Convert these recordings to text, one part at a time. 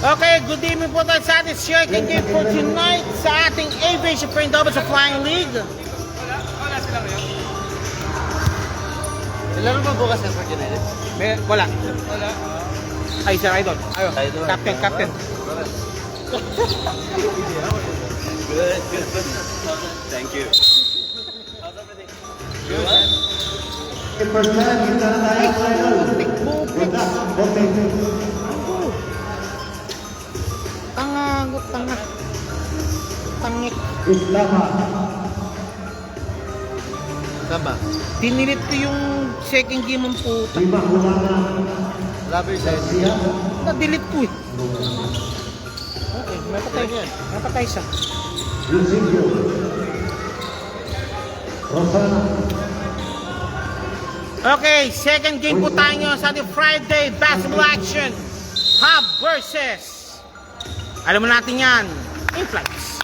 Okay, good evening po tayo sa ating second game for tonight sa ating Aviation Frame Double sa Flying League. Wala sila ngayon? Laro ba bukas ng Fort United? Wala. Wala. Ay, Sir Idol. Ayun, Idol. Captain. Good. Thank you. How's everything? Good. Tanga. Tangik. Saan ba? Dinilit ko yung second game ng puta. Rubber side. Na-delete ko eh. Okay, may patay siya. Okay, second game po tayo sa ating Friday basketball action. Hub versus alam mo natin yan, Inflights.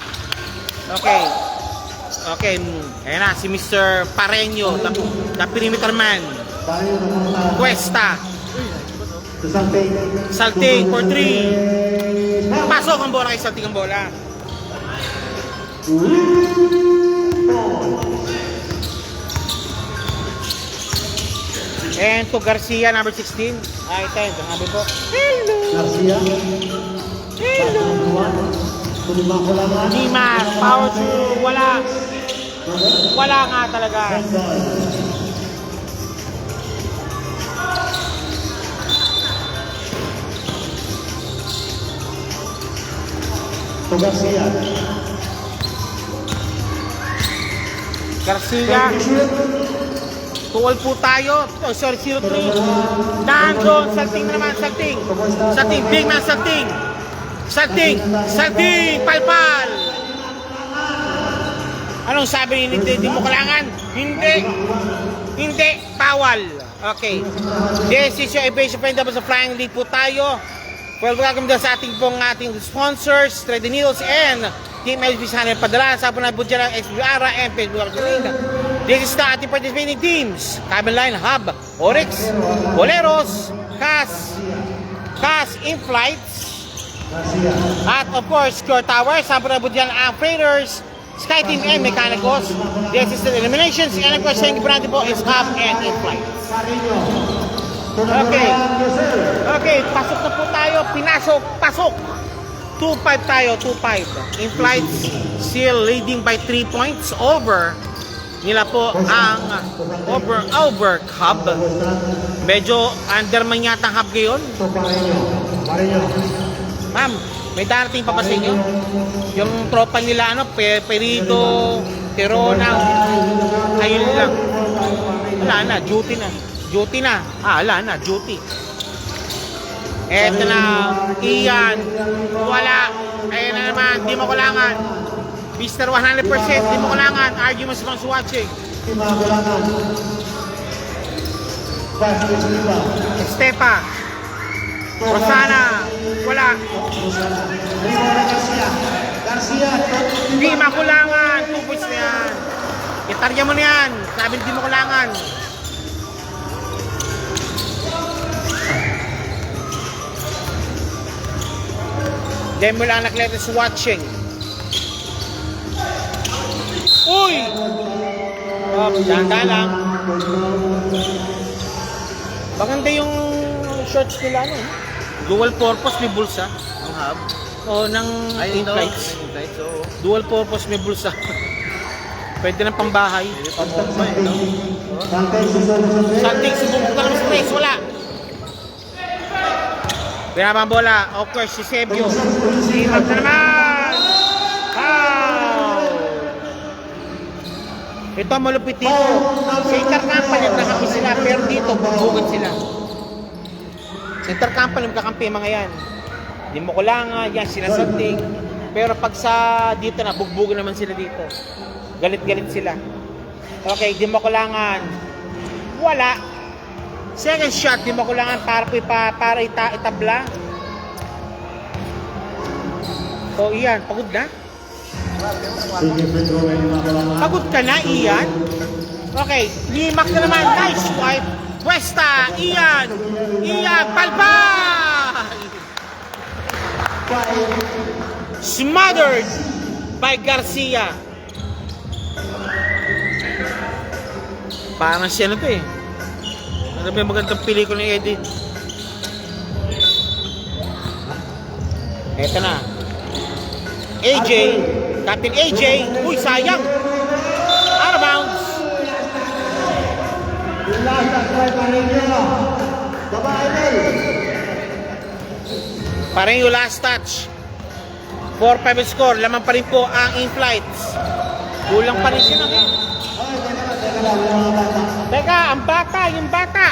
Okay, ayan na, si Mr. Pareño, the perimeter man. Cuesta. Salting for 3. Pasok ang bola kay Salting ang bola. And to Garcia, number 16. Ay, 10. Sabi po. Hello. Dimas, power through. Wala nga talaga. Garcia. Tuwal po tayo. Oh, sorry, 0-3. Nandun. Salting na naman. Salting. Big man, salting. Palpal. Anong sabi ni hindi mo kailangan? Hindi. Bawal. Okay. This is your Aviation Frame Double sa Flying League po tayo. Welcome din sa ating sponsors, Threading Needles and Team LB Channel. Padala sa po na budya ng XBR and Facebook. This is the ating participating teams. Cabin Line, Hub, Oryx, Boleros, CAS, Inflights, at of course, Core Towers, sampo na budyan ang Freighters, Sky Team and Mechanicals. This is the eliminations, and of course, yung ibrante po is Hub and Inflights. Okay, pasok na po tayo, pasok. 2-5 tayo, 2-5. Inflights still leading by 3 points over nila po ang over Hub. Medyo underman yata ang Hub ngayon. Ma'am, may darating pa ba sa inyo? Yung tropa nila, Perito, Tirona, ayun lang. Wala na, duty na. Wala na, duty. Eto na, Ian, wala. Ayun na naman, di mo kailangan. Mr. 100%, di mo kailangan. Arguments from watching. Estepa. Rosana, wala. Di makulangan. 2 points na yan. Itarya mo na yan. Sabi di mo kulangan. Demol anak letters watching. Uy! Dahan-dahan lang. Maganda yung shorts nila, dual purpose, may bulsa. Ang hub? O, ng Inflights. Dual purpose, may bulsa. Pwede ng pambahay. Salting, sububok na ng stress, wala. Pinabang bola, of course, si Sebio. Simag na naman! Ito ang malupit dito. Sa intercompany, nakakampi sila, pero dito, bubugan sila. Sa intercompany, makakampi mga yan. Di mo kulangan, yan, sinasalting. Pero pag sa dito na, bugbugan naman sila dito. Galit-galit sila. Okay, di mo kulangan. Wala. Second shot, di mo kulangan para itabla. O, Ian, pagod na? Pagod ka na, Ian? Okay, limak na naman. Nice wipe. Cuesta, Ian, Palpal! Smothered by Garcia. Parang siya na to eh. Ano ba yung magandang pelikula ni Eddie? Eto na. AJ. Captain AJ. Uy, sayang. Out of bounds. Parang yung last touch. 4-5 score. Laman pa rin po ang in-flights. Kulang pa rin siya ng hit. Teka, ang bata, yung bata.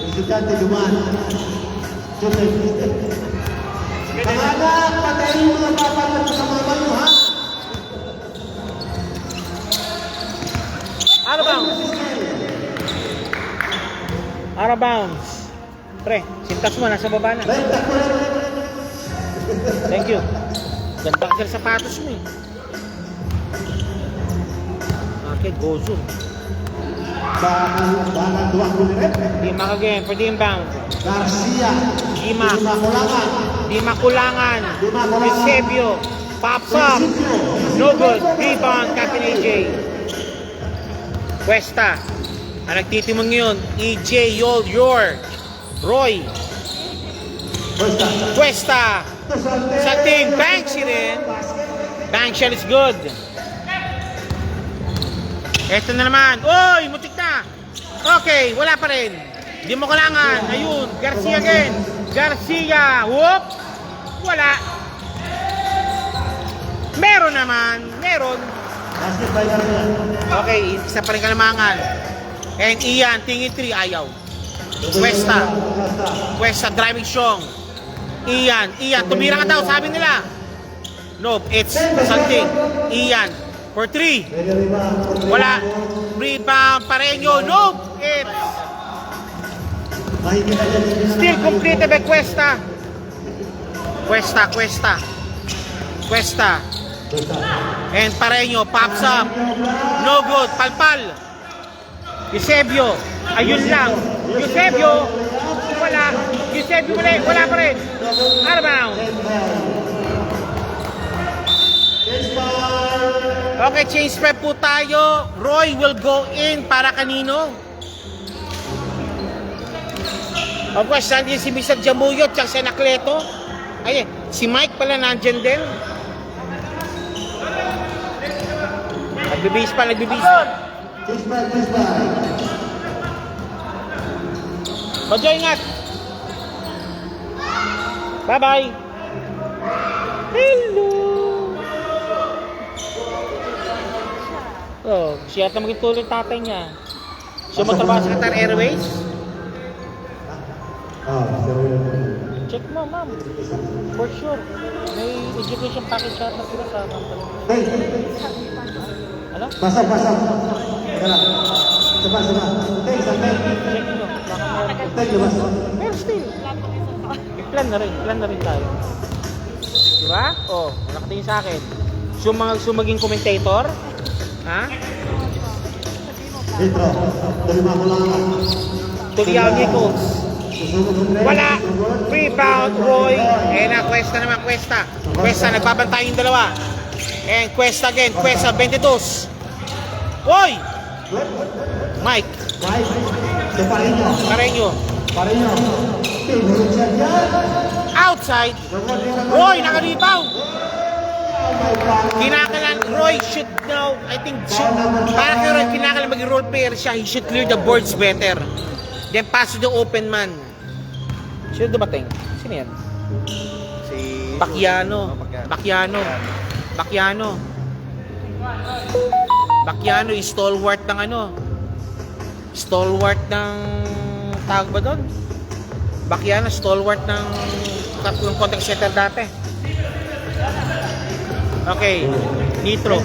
Estudyante dumaan. Panganak, patayin mo ang papalag sa mama nyo, ha? Out of bounds. Out of bounds. Pre, sintas mo, nasa baba na. Thank you. Ganda ka sa sapatos mo eh. Okay, gozo. Bahan duwag mo rin. Dima again for the inbound. Garcia. Dima. Kulangan. Dima kulangan. Eusebio. Pops up. No good. Rebound, Captain AJ. Cuesta. Ang nagtitimong ngayon, EJ Yor. Roy. Cuesta. Sa team, Banksy rin. Banksy is good. Eto na naman. Oy, mutik na. Okay, wala pa rin. Di mo kailangan. Ayun, Garcia again. Garcia. Whoop. Wala. Meron naman. Meron. Okay, isa pa rin kalamangan. And Ian, tingin 3, ayaw. Cuesta driving strong. Ian, tumira ka daw, sabi nila. Nope, it's something. Ian, for 3. Wala. Rebound, Pareño. Nope, it's still completed by Cuesta. Cuesta. And Pareño pops up. No good. Palpal. Eusebio. Ayun lang. Eusebio. Wala. Eusebio wala pa rin. Out of bounds. Okay, change prep po tayo. Roy will go in para kanino? Of course, nandiyan si Mr. Jamuyo at si Anacleto. Ay, si Mike pala nandyan din. Nagbibis pa. Badyo, ingat. Bye-bye. Hello. Oh, siya ata maging tuloy tatay niya. So, matrabaho sa Qatar Airways? Check mo, ma'am. For sure. May education package siya na sila sa company. Ano? Pasok. Saba. Check nyo. Pero still. I-plan na rin tayo. Diba? Oh, nakatingin sa akin. Sumaging commentator. Ha? Dito. Tulima ko lang. Tuliao Nichols. Wala. Rebound, Roy. Na Cuesta naman, Cuesta. Nagbabantay yung dalawa. And Cuesta again. Cuesta, 22. Oy! Mike. Pareño. Outside. Roy, naka-rebound. Roy should know, I think, para kay Roy, kinakalan maging role player siya, he should clear the boards better. Then pass to the open man. Sino dumating? Sino yan? Si Bacchiano is stalwart ng tawag ba doon? Bacchiano, stalwart ng contact center dati. Okay, Nitro.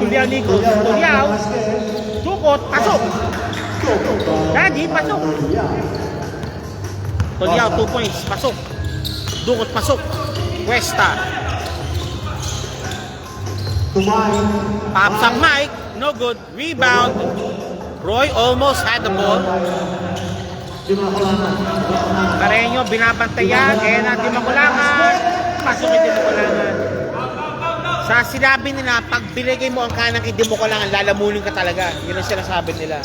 Tuliao Nichols. Dukot, pasok. Daddy, pasok. Tuliao, 2 points, pasok. Dukot, pasok. Cuesta. Pops up Mike, no good. Rebound. Roy almost had the ball. Pareño, binabantayan. Di makulangan. papasok kay Di mo kailangan. Sa sinabi nila, pag binigay mo ang kanang kay Di mo kailangan, lalamunin ka talaga. Yun ang sinasabi nila.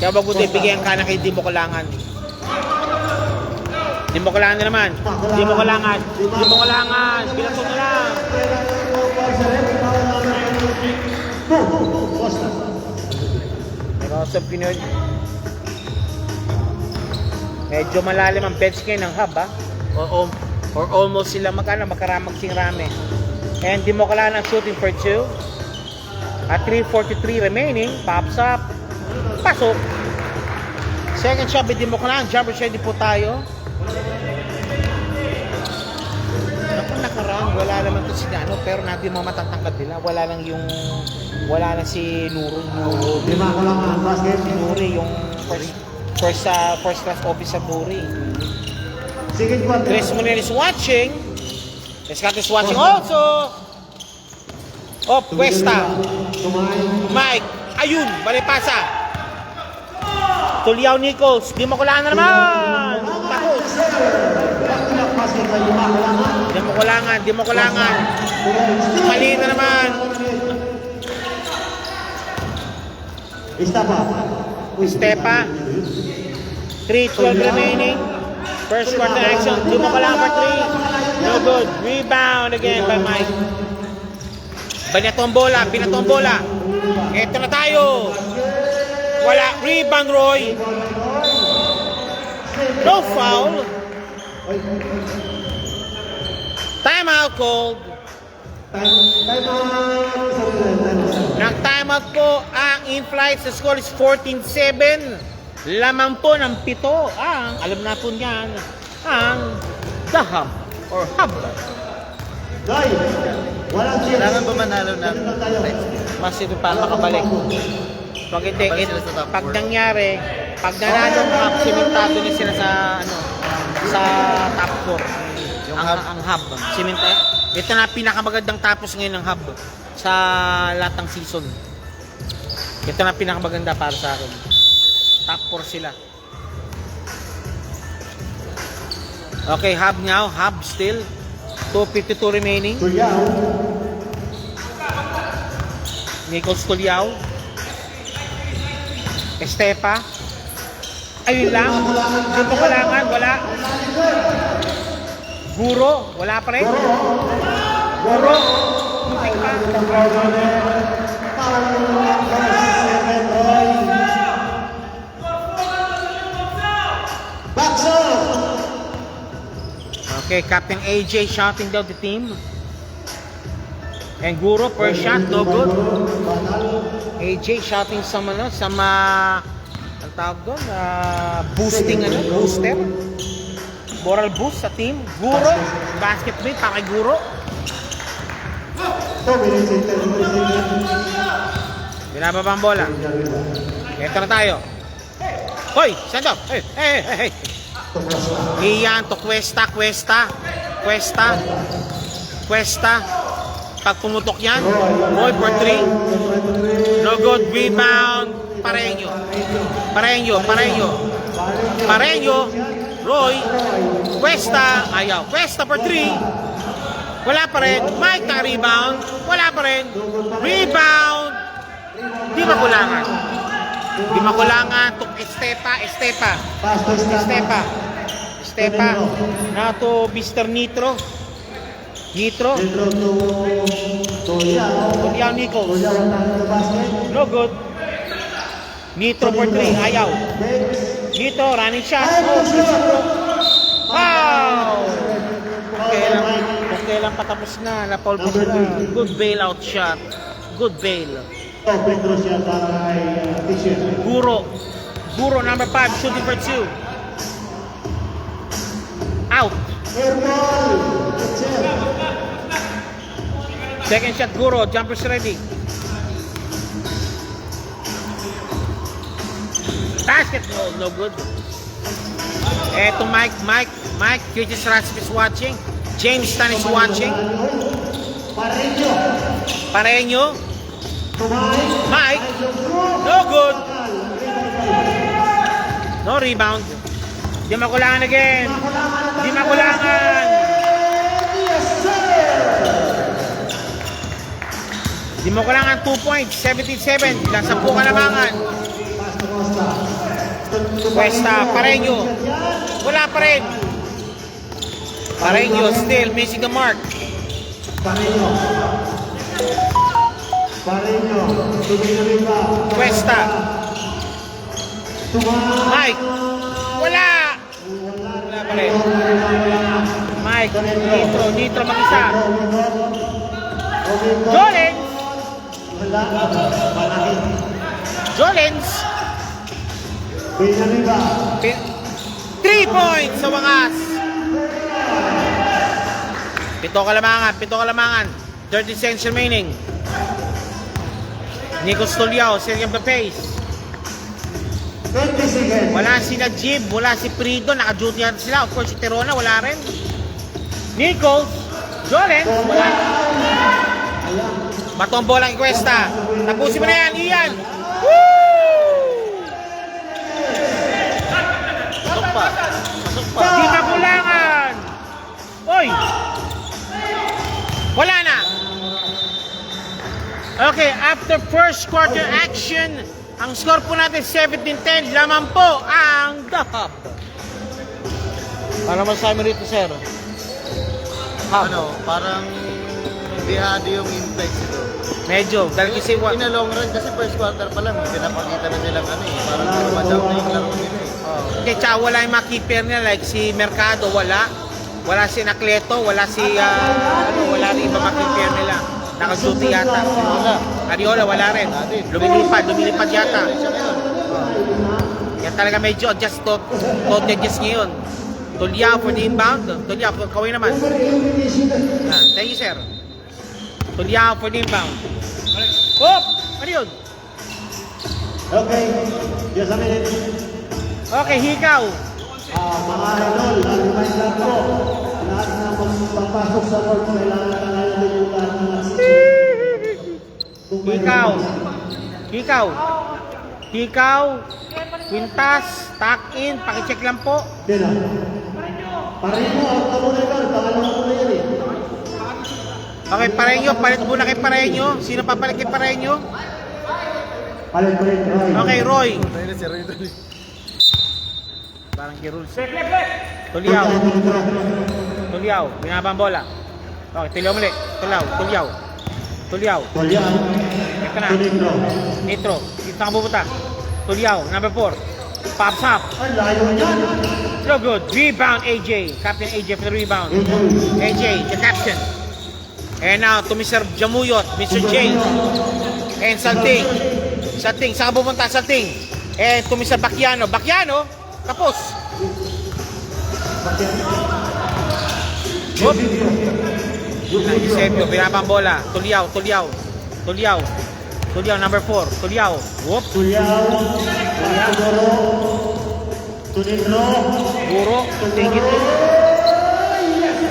Kaya wag mo din bigay ang kanang kay Di mo kailangan. Di mo kailangan na naman. Di mo kailangan. Di mo kailangan. Bilatong na lang. Rosa Pinoy. Medyo malalim ang bench ngayon ng hub, ha? Or almost sila makaramag sing rame. And Di mo kailangan ang shooting for 2. At 3:43 remaining. Pops up. Pasok. Second shot, Di mo kailangan. Jumper ready po tayo. Nakaraan, wala naman to si Dano, pero natin mo matatangkad nila. Wala lang si Nuri. Lima ko lang ang basket. Si Nuri, yung first class officer Nuri. Sige, quarter. Chris Munir is watching. Escat is watching also. Oh, Cuesta. Mike. Ayun, balipasa. Tuliao Nichols. Di mo kulangan na naman. Takos. Di mo kulangan. Mali na naman. Stepa. 3:12 remaining. First quarter action. Di mo kulangan for 3. No good. Rebound again by Mike. Binatong bola. Ito na tayo. Wala. Rebound, Roy. No foul. Timeout called. Nag-timeout po ang in-flight. Sa score is 14-7. Lamang po ng 7 ang, alam na po niyan, ang The Hub or Hub. Kailangan ba manalo ng Mas ito pa makabalik. Pag hindi, pag nangyari, pag nanalo ng Hub, simentado na sila sa top 4. Ang Hub. Ito na pinakamagandang tapos ngayon ng Hub sa lahat ng season. Ito na pinakamaganda para sa akin. Top 4 sila. Okay, Hub now. Hub still. 2:52 remaining. Nichols Tuliao. Estepa. Ayun lang. Di mo kailangan. Wala. Guro. Wala pa rin. Guro. Muntik pa. Okay, Captain AJ shouting down the team. And Guro per shot, no good. AJ shouting some ang tawag doon, boosting booster. Moral boost sa team. Guro, basket bait, kay Guro. Binababa ang bola. Ito na tayo. Hoy, saan to? Hey. Iyan to Cuesta. Pag pumutok yan, Roy for 3. No good, rebound. Pareño. Roy. Cuesta. Ayaw. Cuesta for 3. Wala pa rin. Mike na rebound. Wala pa rin. Rebound. Di makulangan. Estepa. Now to Mr. Nitro. Tuliao Nichols. No good. Nitro for 3. Ayaw. Nitro, running shot. Wow! Okay lang patapos na. Napaul po sila. Good bailout shot. Good bail. Guro, number 5, shooting for 2. Out. Second shot, Guro. Jumpers ready. Basket, no good. Eto Mike. Curtis Rasp is watching. James Stan is watching. Pareño. Mike. No good. No rebound. Di makulangan again. Di makulangan. Di mo kailangan 2 points, 77. Lang 10 kalamangan. Cuesta, Pareño. Wala pa rin. Pareño still missing the mark. Pareño. Pareño. Tumingin ba? Cuesta. Mike. Wala. Wala pa rin. Mike, Nitro mag-isa. Jolens. Wala. Malaki. Jolens. Tingnan ba? 3 points sa wakas. 7 kalamangan. 30 seconds remaining. Nico Stoliao, Sergio Papace. 20 seconds. Wala sila Jib, wala si Prido, naka-duty yata sila. Of course, si Terona, wala rin. Nichols, Jolens, wala. Batong bola ang Cuesta. Tapusin mo na yan, Ian. Woo! Pasok pa. Di na kulangan. Oy! Wala na. Okay, after first quarter action, ang score po natin 17-10. Laman po ang dahab. Para masabi rito, sir. Ano, parang bihado yung impact ito. Medyo, dahil kasi In a long run, kasi first quarter pa lang, pinapakita na nilang ano eh. Parang dumadown na yung laro nila eh. hindi, tsaka wala yung mga keeper nila, like si Mercado, wala. Wala si Anacleto, wala si, wala rin iba mga keeper nila. Naka-duty yata. Ariola, wala rin. Lumilipad yata. Yan talaga medyo adjust to adjust ngayon. Tulyao for the inbound. Tulyao, kawin naman. Thank you, sir. Tulyao for the inbound. Oh! Ano yun? Okay. Just a minute. Okay, hikaw. Mga idol, reminder po, lahat na magpapasok sa court, kailangan din yung lahat ng Hikaw. Quintas, tuck in, pakicheck lang po. Tira. Pareho, out ka muna ikaw, pangalan ko na yan eh. Okay, Pareño, palit muna kay Pareño. Sino papalit kay Pareño? Palit, Roy. Okay, Roy. Tayo na si Roy tuloy. Parang Giruls. Tulyao, binabang bola. Okay, Tulyao muli. Tulyao. Tulyao. Ito na. Nitro. Dito ka pupunta. Tulyao, number 4. Pops up. Ay, layo niyan. So good. Rebound, AJ. Captain AJ for the rebound. AJ, the captain. And now, to Mr. Jamuyot, Mr. J. And Salting. Saan ka pupunta? Salting. And to Mr. Bacchiano. Tapos. Whoop. Eusebio, binabang bola. Tulyao, number 4. Tulyao. Whoop. Tunidro. Guro. Tingit.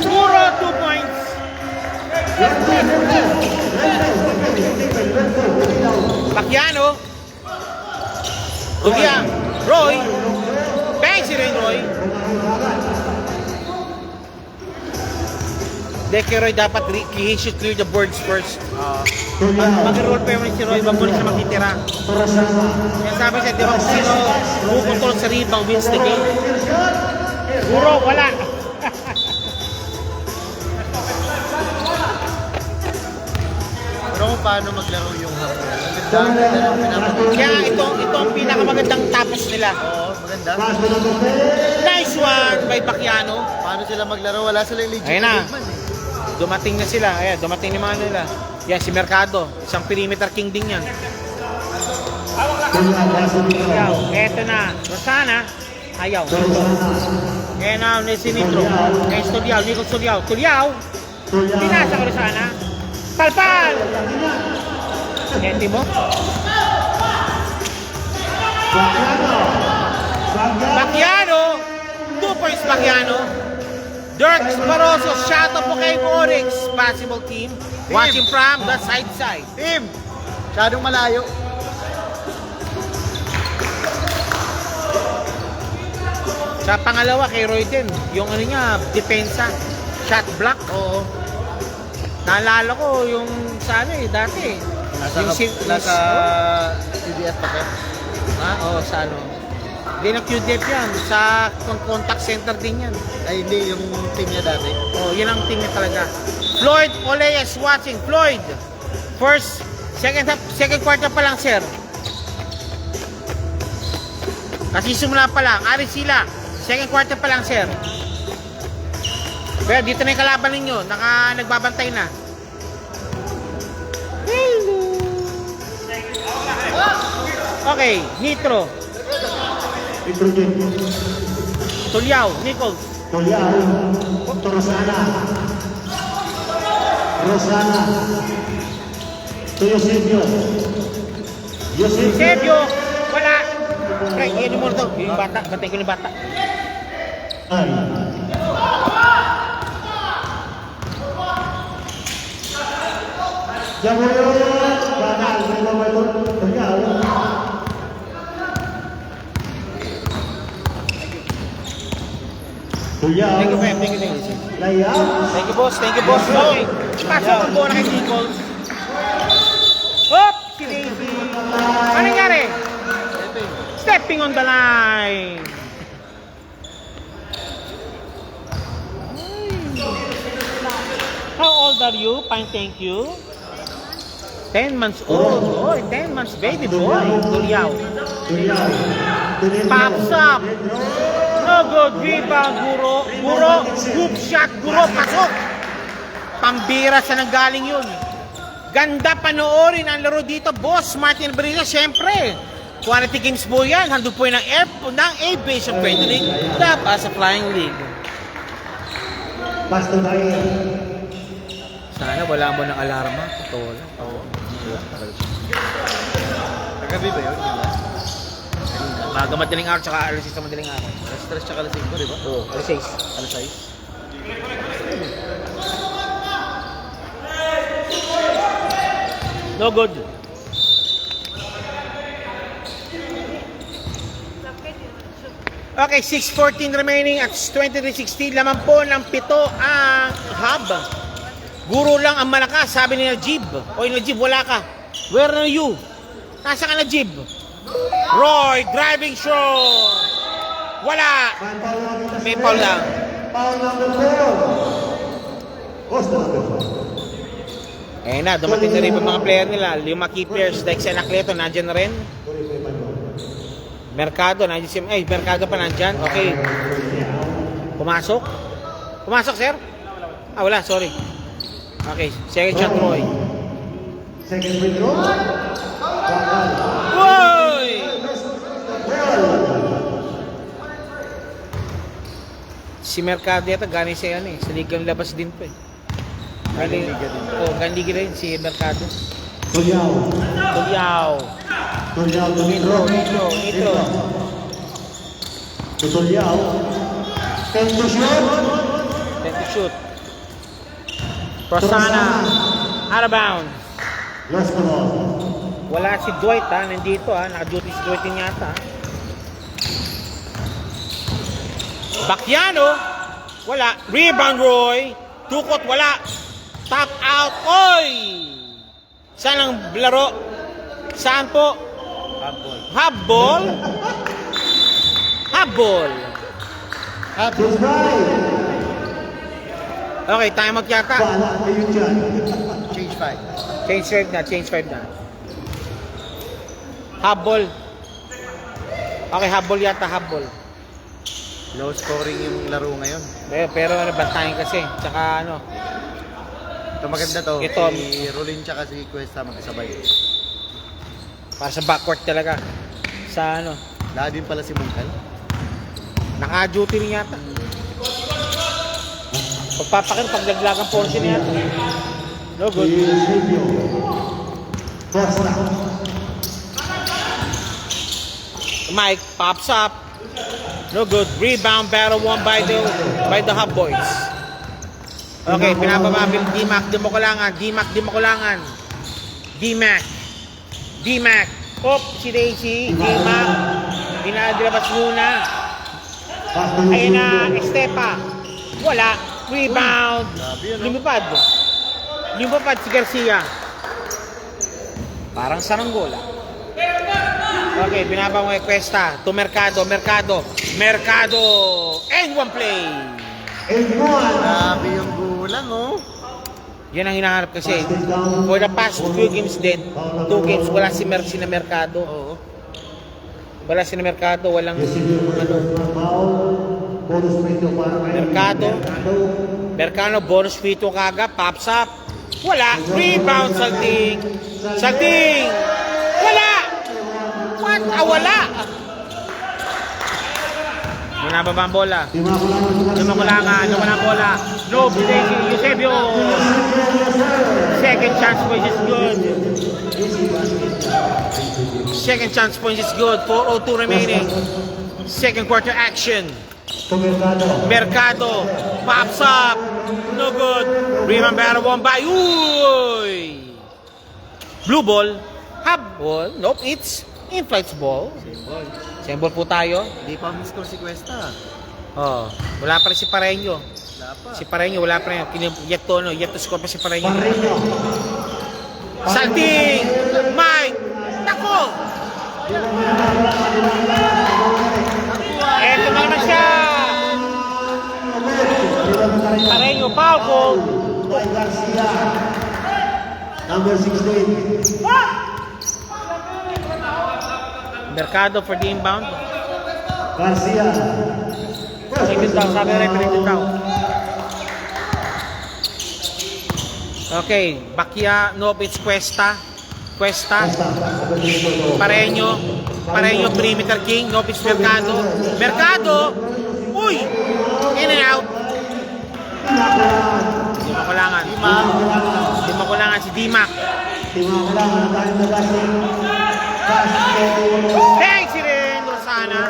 Guro, 2 points. Bacchiano. Tulyao. Roy. Bang si Roy. Deke Roy dapat he should clear the boards first. Mag-roll pa yung si Roy, bago siya makitira. Yan sabi siya, di ba kung sino pupuntul sa rebound wins the game. Puro, wala. Pero kung paano maglaro yung hapon. Maganda yung pinapakita. Kaya ito ang pinakamagandang tapos nila. Oo, maganda. Nice one by Bacchiano. Paano sila maglaro? Wala silang legit Ayun na. big man eh. Dumating na sila. Ayan, dumating ni mga nila. Yan, si Mercado. Isang perimeter king din yan. Ayaw. Eto na. Rosana. Ayaw. And now, si Nitro. And Tulyao. Nico Tulyao. Tulyao. Pinasa ko Rosana. Palpal! Enti mo? Bacchiano. 2 points Bacchiano. Dirk Barroso, shot up po kay Onyx. Possible team. Watching from the side. Team! Masyadong malayo. Sa pangalawa kay Roy din, yung ano niya, depensa, shot block. Oo. Naalala ko yung sa ano dati. Yung Nasa CDF pa sir. Oo, sa ano. Hindi na QDF yan. Sa contact center din yan. Ay hindi, yung team niya dati. Oh, yan ang team niya talaga. Floyd Olea is watching. Floyd, second quarter pa lang, sir. Kasi simula pa lang. Arisila, second quarter pa lang, sir. Pero dito na yung kalaban ninyo. Nagbabantay na. Okay, Nitro. Nitrogen. Tulyao, Nichols. Tulyao. Rosana. To Eusebio. Eusebio, wala. Right, yan mo to. Yung bata, bantay ko yung bata. Ay. Jamuyo. Banal. Tulyao. Tulyao. Thank you, Fem. Thank you. Layaw. Thank you, boss. Thank you, boss. Okay. Pasok ang bola kay Nichols. Hop! Si Davey. Ano nangyari? Stepping on the line. How old are you? Fine, thank you. 10 months old. Oh, 10 months baby boy. Tulyao. Tulyao. Pops up. No good. Rebound, Guro. Hoop shot, Guro. Pasok. Pambira sa nanggaling yun. Ganda panoorin ang laro dito, boss. Martin Brilla, syempre. Quality games po yan. Handog po yan ng Aviation Premier League. Dapat sa Flying League. Pastor Bayer. Sana wala mo ng alarma. Totoo lang. Kagabi ba yun? Maga madaling araw, tsaka alas 6 sa madaling araw. Alas 3 tsaka alas 5, di ba? Oo, alas 6. Alas 6. No good. Okay, 6:14 remaining at 23:16. Laman po ng 7 ang hub. Guro lang ang malakas, sabi ni Najib. Oy, Najib, wala ka. Where are you? Nasa ka, Najib? Roy, driving shot. Wala. May foul lang. Foul number 4. Post number 4. Eh na, dumating na rin yung mga player nila. Yung mga keepers, like si Anacleto, nandyan na rin. Mercado, nandyan si... Ay, Mercado pa nandyan. Okay. Pumasok? Pumasok, sir? Ah, wala, sorry. Okay, second shot, Roy. Second free throw. Woy! Si Mercado yata, galing siya yan eh. Sa ligang labas din po eh. Galing liga din. Oo, galing liga din si Mercado. Tulyao. Tulyao. Tulyao. Nitro. Tulyao. Ten to shoot. Then to shoot. Rosana. Out of bounds. Lost the ball. Wala si Dwight ha, nandito ha. Naka-duty si Dwight din yata. Bacchiano. Wala. Rebound, Roy. Tukot, wala. Top out. Oy! Saan ang laro? Saan po? Habol. Habol. Just right. Okay, time out yata. Wala kayo dyan. Change 5. Change 5 na. Habol. Okay, habol yata, habol. Low scoring yung laro ngayon. Pero bantayan kasi. Tsaka ano. Ito maganda to. Ito. Si Rolin tsaka si Cuesta magkasabay. Para sa backcourt talaga. Sa ano. Lahat din pala si Mungkal. Naka-duty rin yata. Pagpapakir, paglaglagang portion niya yata. No good. Eusebio. Costa. Mike pops up. No good. Rebound battle won by the Hub Boys. Okay, pinabababil D-Mac, di mo kulangan. D-Mac. Op, si Daisy. D-Mac. Dinadilabas muna. Ayun na, Estepa. Wala. Rebound. Lumipad si Garcia. Parang saranggola. Okay, binaba mo yung Cuesta to Mercado. And one play. And one. Grabe yung gulang, oh. Yan ang hinahanap kasi. For the past few games din, 2 games, wala si Mercy na Mercado. Oo. Wala si na Mercado, walang Foul. Bonus medyo para kay Mercado, bonus free to kaga, pops up. Wala, rebound, Salting. Wala! What? Wala! Binababa ang bola. Lumakulangan ang bola. No, Eusebio. Second chance point is good. Second chance point is good. 4:02 remaining. Second quarter action. Mercado. Pops up. No good. Rebound battle won by. Uy! Blue ball. Hub ball. Nope, it's in-flights ball. Same ball po tayo. Hindi pa miscore si Cuesta. Oh, wala pa rin si Pareño. Wala pa. Si Pareño, wala pa rin. Yet to score pa si Pareño. Salting! Mike! Nako! Eto na naman siya! Pareño, foul call. Garcia. Number 16. Mercado for the inbound. Garcia. Pinagdun daw, sabi na rin, pinagdun daw. Okay, Bakia, nope, it's Cuesta. Pareño, perimeter king, nope, it's Mercado, uy! In and out. Di makulangan si Dimac. Hey, si Ren Rosana.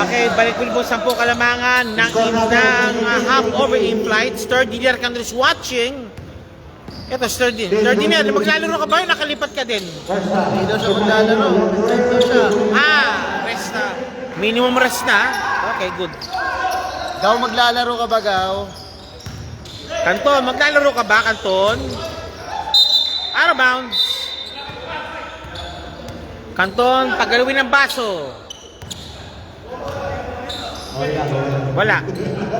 Okay, balik po 10 kalamangan ng half over in flights. Third year ka is watching. Ito, third year. Maglalaro ka ba yun? Nakalipat ka din. Hindi daw siya maglalaro. Rest daw siya. Rest na. Minimum rest na. Okay, good. Gaw, maglalaro ka ba, Gaw? Kanton, maglalaro ka ba, Kanton? Out of bounds. Kanton, pagalawin ng baso. Wala.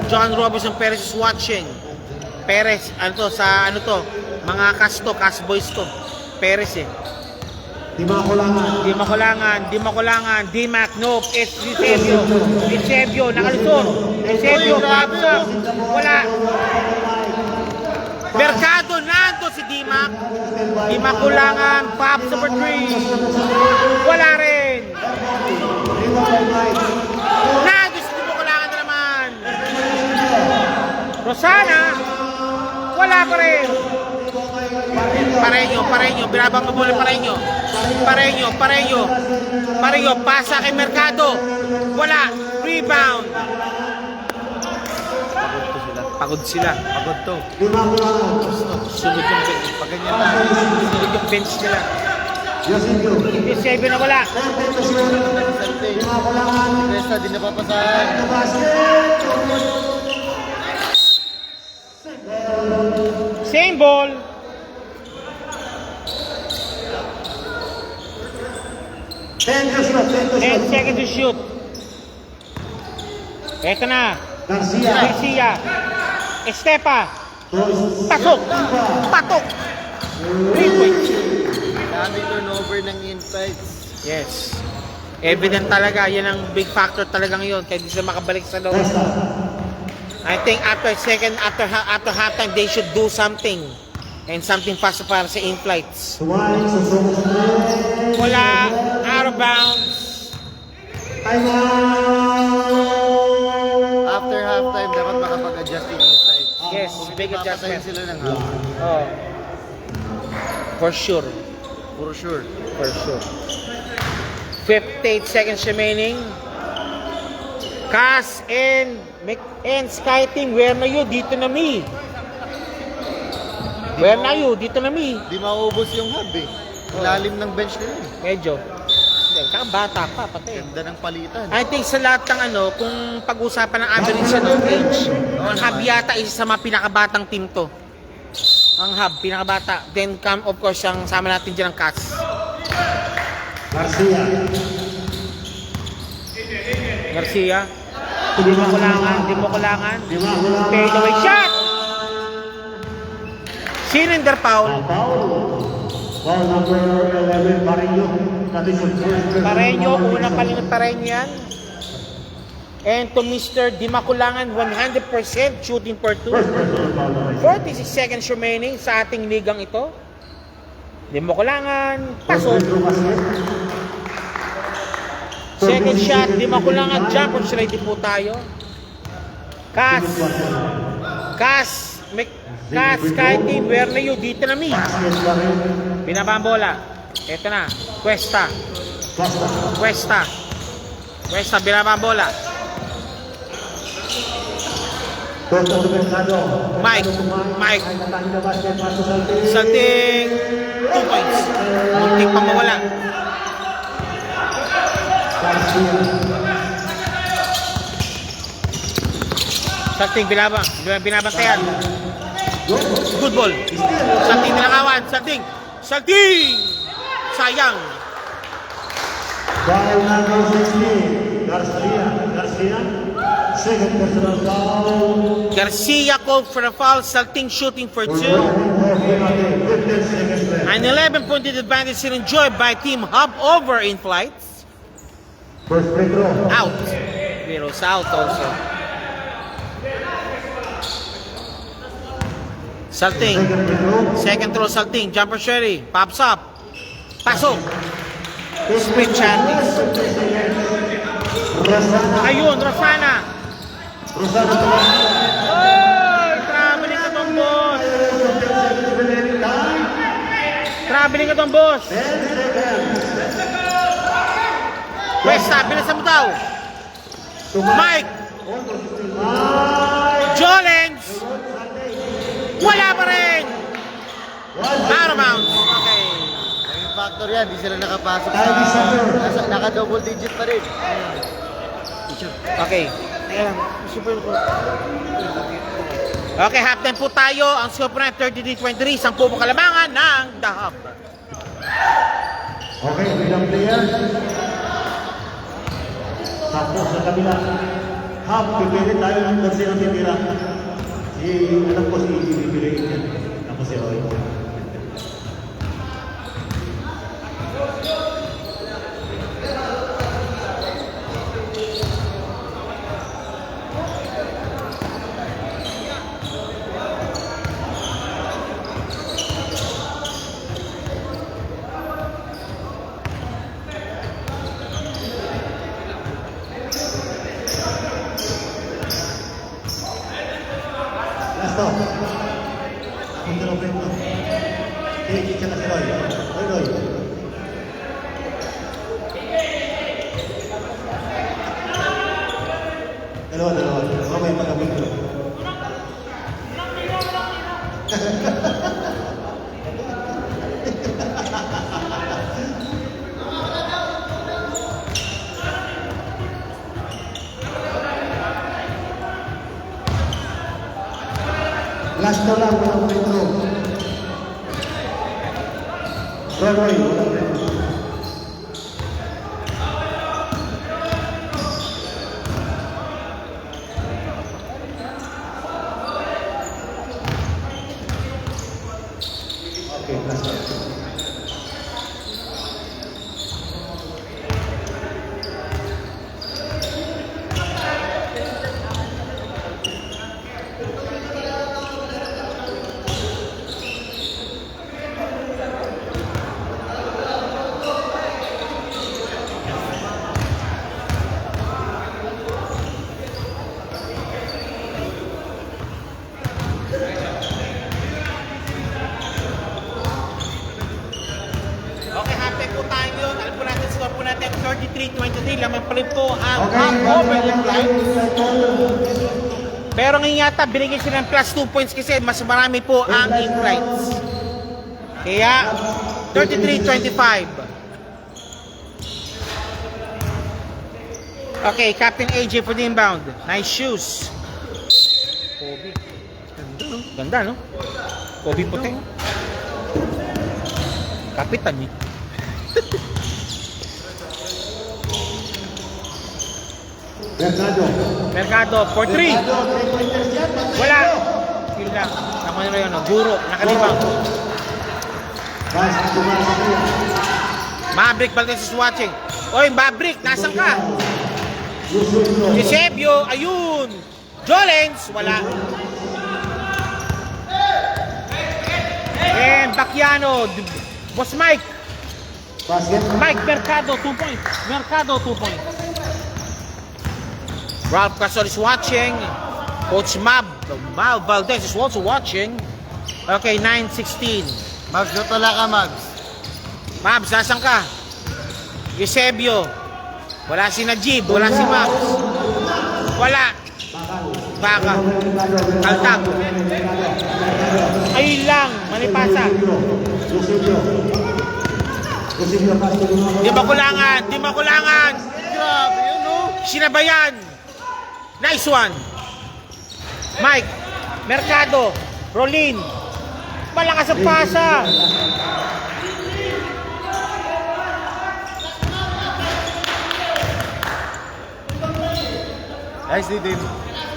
John Robinson Perez is watching. Perez, ano to? Mga cast boys to. Perez eh. Di makulangan. Dimac, nope. It's Eusebio, nakalusot. Eusebio, pops up. Wala. Mercado, nando si Dimac. Di makulangan, pops up for 3. Wala rin. Nando si Dimakulangan na naman. Rosana, wala pa rin. Pareño, binabang mo bola Pareño, pasa kay Mercado, wala, rebound. Pagod sila. Pagod to. Sunod yung bench. Pag ganyan na. Sunod yung bench nila. Eusebio na wala. Salting. Si Cuesta, di napapasahan. Same ball. 10 seconds to shoot. Eto na. Garcia. Estepa. Patok. 3 points. Daming turnover ng insights. Yes. Evident talaga. Yan ang big factor talaga ngayon. Kaya di sila makabalik sa loob. I think after halftime, they should do something. And something fast para sa in-flights. Wala. Out of bounds. After halftime, dapat makapag-adjust yung insights. Yes, big Papatayin adjustment. sila ng half. Oh. For sure. For sure. 58 seconds remaining. Cass and Skyting, where na you? Dito na mi. Where na you? Dito na mi. Di maubos yung hub eh. Ang lalim ng bench nila eh. Medyo. Bata pa, pati. Ganda ng palitan. I think sa lahat ng kung pag-usapan ng average sa age, ang hub yata isa sa mga pinakabatang team to. Ang hub, pinakabata. Then come, of course, ang sama natin dyan ang Cas. Garcia. Garcia. Di mo kulangan, di mo kulangan. Di ba? Wala Fade away shot! Cylinder foul. Foul. Foul number 11, Pareño. That is the first. Pareño, una pa rin Pareño yan. And to Mr. Di Makulangan, 100% shooting for 2. First personal foul. 46 seconds remaining sa ating ligang ito. Di Makulangan, First pasok. free throw basket. Second shot, Di Makulangan, jumper ready po tayo. Cas, Kaiti, where na you? Dito na mi. Basket pa rin. Binaba ang bola. Ito na, Cuesta, binaba ang bola. Toto Mercado. Mike. Natangin na basket. Pasok sa team. Salting 2 points. Muntik pa mawala. Garcia. Salting binabantayan. Good ball. Salting nilakawan. Salting! Sayang. Foul number 16. Garcia. Second personal foul. Garcia called for a foul. Salting shooting for 2. 15 seconds left. An 11-point advantage is enjoyed by Team Hub over in flights. First free throw. Out. Zeros out also. Salting. Second free throw. Second throw Salting. Jumper Sherry. Pops up. Pasok. Split chanting. Rosana. Ayun, Rosana. Rosana tumakbo. Oy! Traveling ka tong boss. Traveling ka tong boss. 10 seconds. Cuesta, bilisan mo daw. Mike. Jolens. Wala pa rin. Out of bounds. Okay. Ang factor yan, di sila nakapasok Ay, di sila. naka-double digit pa rin. Okay. Okay, halftime po tayo. Ang score po na 33-23. 10 po kalamangan ng The Hub. Okay, bilang player. Tapos sa kabila. Hub, pipili tayo ng kung sino titira. Alam ko si Iggy pipiliin yan. Tapos si Roy. Last off. Ang girlfriend mo. Iggy ka na si Roy. Roy. Dalawa. Mamay pag-abig ko. Last na lang, walang free throw. Roy, walang free throw. Okay, last one. Okay, halftime po tayo yun. Alam po natin, score po natin 33-23. Laman pa rin po ang Okay, Hub over in flights. okay. Pero ngayon yata, binigyan sila ng plus 2 points kasi mas marami po ang in-flights. Kaya, 33-25. Okay, Captain AJ for the inbound. Nice shoes. Kobe. Ganda, no? Kobe puti. Kapitan eh. Mercado, for 3. Wala. Yun lang. Tama nyo yun. Guro, nakalibang. Maverick Valdez is watching. Oy, Maverick, nasan ka? Eusebio, ayun. Jolens, wala. And Bacchiano, Boss Mike. Mike Mercado, 2 points. Mercado, 2 points. Ralph Castor is watching. Coach Mal Valdez is also watching. Okay, 9-16. Mags, natala ka, Mags. Mabs, nasan ka? Eusebio. Wala si Najib, wala si Mabs. Wala. Baka. Kaltag. Ayun lang, malipasa. Di makulangan, di makulangan. Grabe yun, no? Sinabayan. Nice one. Mike, Mercado, Rolin. Malakas ang pasa. Nice D,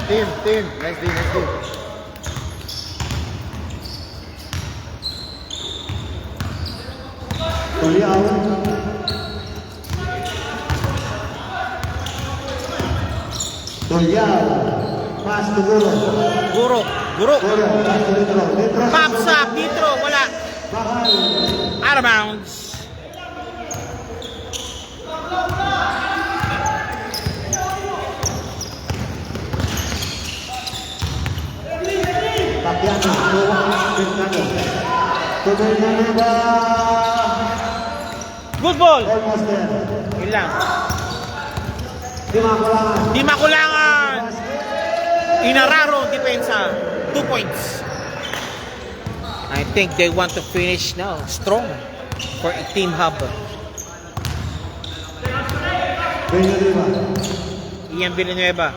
team. Team. Nice D. Tuliao. Pass to Guro. Guro. Pass to Litro. Pamsa, Pitro, wala. Bakal. Out of bounds. Bacchiano. Mercado. Tuloy na ba? Good ball. Almost there. Yun lang. Di makulangan. Di makulangan. Inararo, depensa. 2 points. I think they want to finish now strong for a team hub. Villanueva. Ian Villanueva.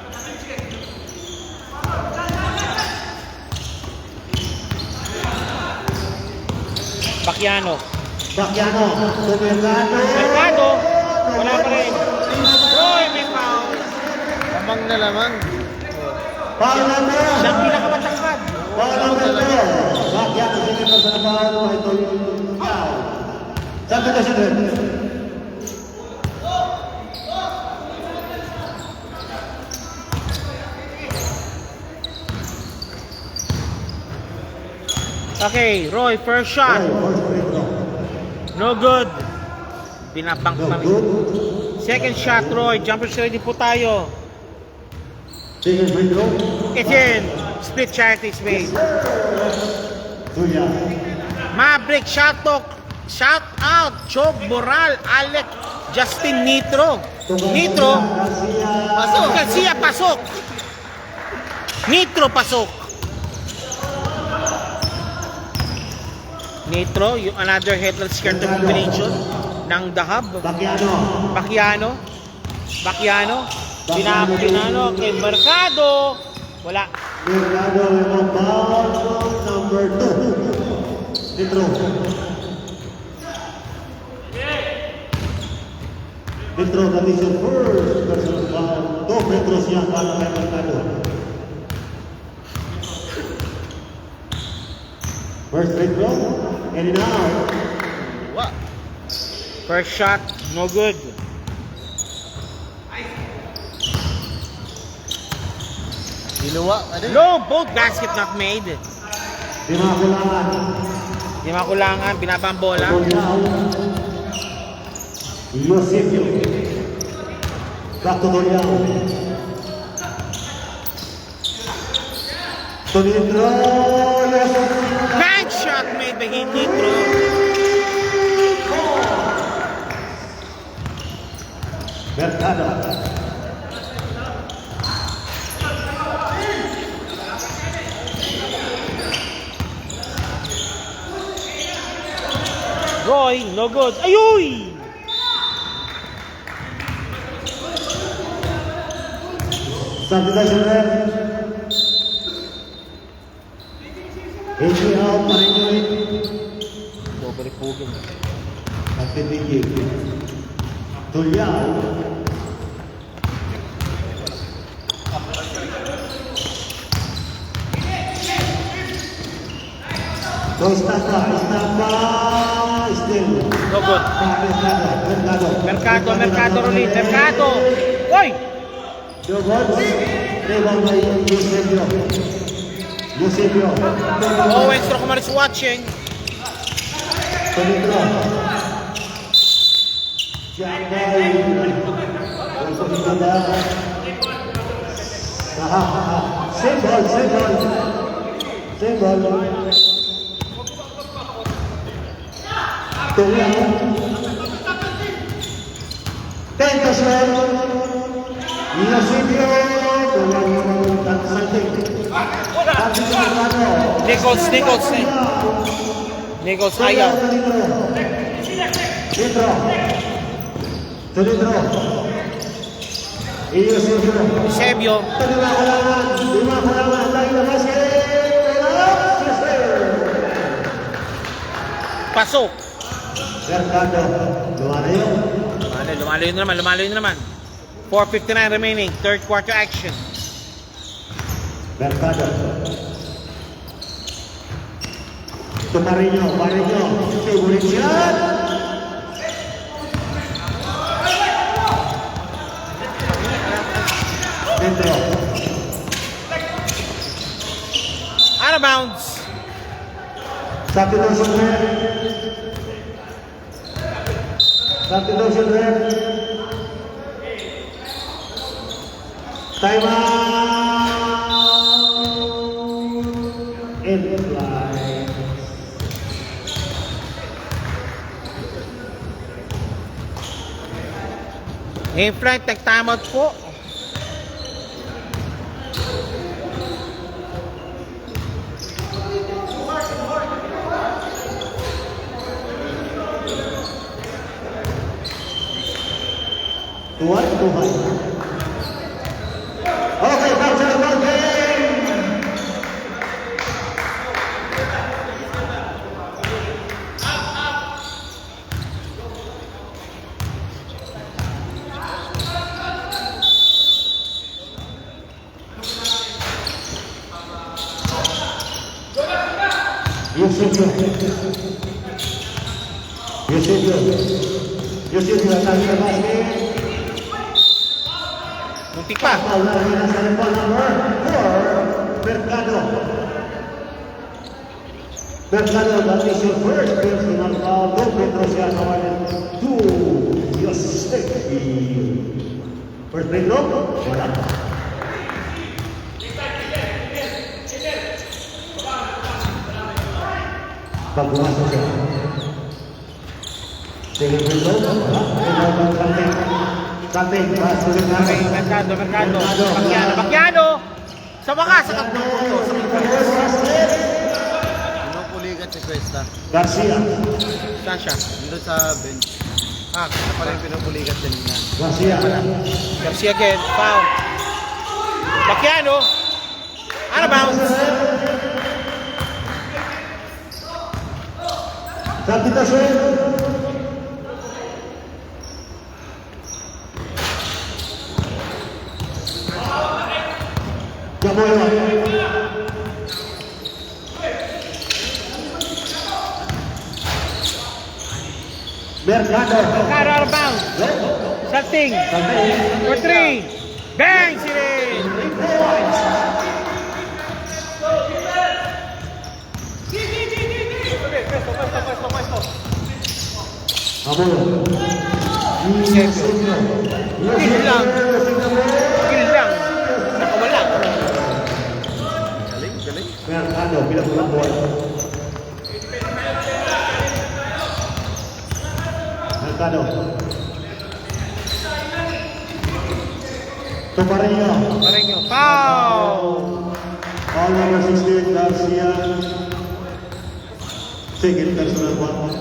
Bacchiano. Bacchiano. To Mercado. Mercado. Wala pa rin. Roy, may foul. Lamang na lamang. Foul number. Siyang pinakamatangkad. Foul number 2. Bacchiano. Sinito sa foul. Ito yung foul. Sabi ka siya din. Okay, Roy, first shot. No good. Binabank pa rin. Second shot, Roy. Jumpers ready po tayo. Second free throw. It's in. Split charity is made. Tuya. Maverick, shot out. Chog, Moral, Alec, Justin, Nitro. Pasok. Garcia, pasok. Nitro, pasok. Nitro, yung another headless skirt combination ng The Hub. Bacchiano. Bacchiano. Pinano kay Mercado. Wala. Mercado with foul number 2. Litro. Litro, that is your first personal foul. 2 metros yan para kay Mercado. First free throw. And now. What? First shot, no good. Diluwa. Ano? No, both basket not made. Di makulangan. Di makulangan, binabambola. Eusebio. Back to Doriao. To Nitro. Bad shot made by Nitro. Mercado. Roy, no good. Ayuy! Substitution ref. AC out pa rin yun. Sobre pugin. Nagtitigil. Tulyao. So, stop pa. Still. No good. Mercado ulit. Mercado! Uy! Jobot. Rebound by Eusebio. Owen Strokeman is watching. Peligro. Jambay. Same ball. Tulyao. Tentasyon. Eusebio. Nichols ayaw. Tulidro. Eusebio. Eusebio. Lima kulangan. Tayo na basket. Pasok. Mercado. Lumalayo. Lumalayo na naman. 4:59 remaining. Third quarter action. Mercado. Marinho. Favorite shot. Dentro. Out of bounds. Substitution red. Time out. In flight. In-flight, nag-timeout po. Tuhan. Okay, back to the ball game. Eusebio atas ke basket. Muntik pa. Foul lagi nasa reball number 4, Mercado. That is your first personal foul. Go Petrosiano and 2. Eusebio. First free throw. Wala. Pag pumasok siya. Second free throw. Wala. Rebound ng Santing. Sulit na. Mercado. Bakyano. Sa wakas, sa Pinupulikat si Cuesta. Garcia. Saan siya? Nandun sa bench. Ah, Ito pala yung pinupulikat kanina. Garcia. Garcia again. Foul. Bakyano. Out of bounds. Substitution. Jamoyo. Mercado. Out of bounds. Salting. For 3. Bang! Sinin! Jamoyo. Kill lang. Nakawala. Galing. Mercado, bilang-bilang bola. Mercado. Tumarillo. Parinyo. Foul! Foul number 16, Garcia. Second personal foul.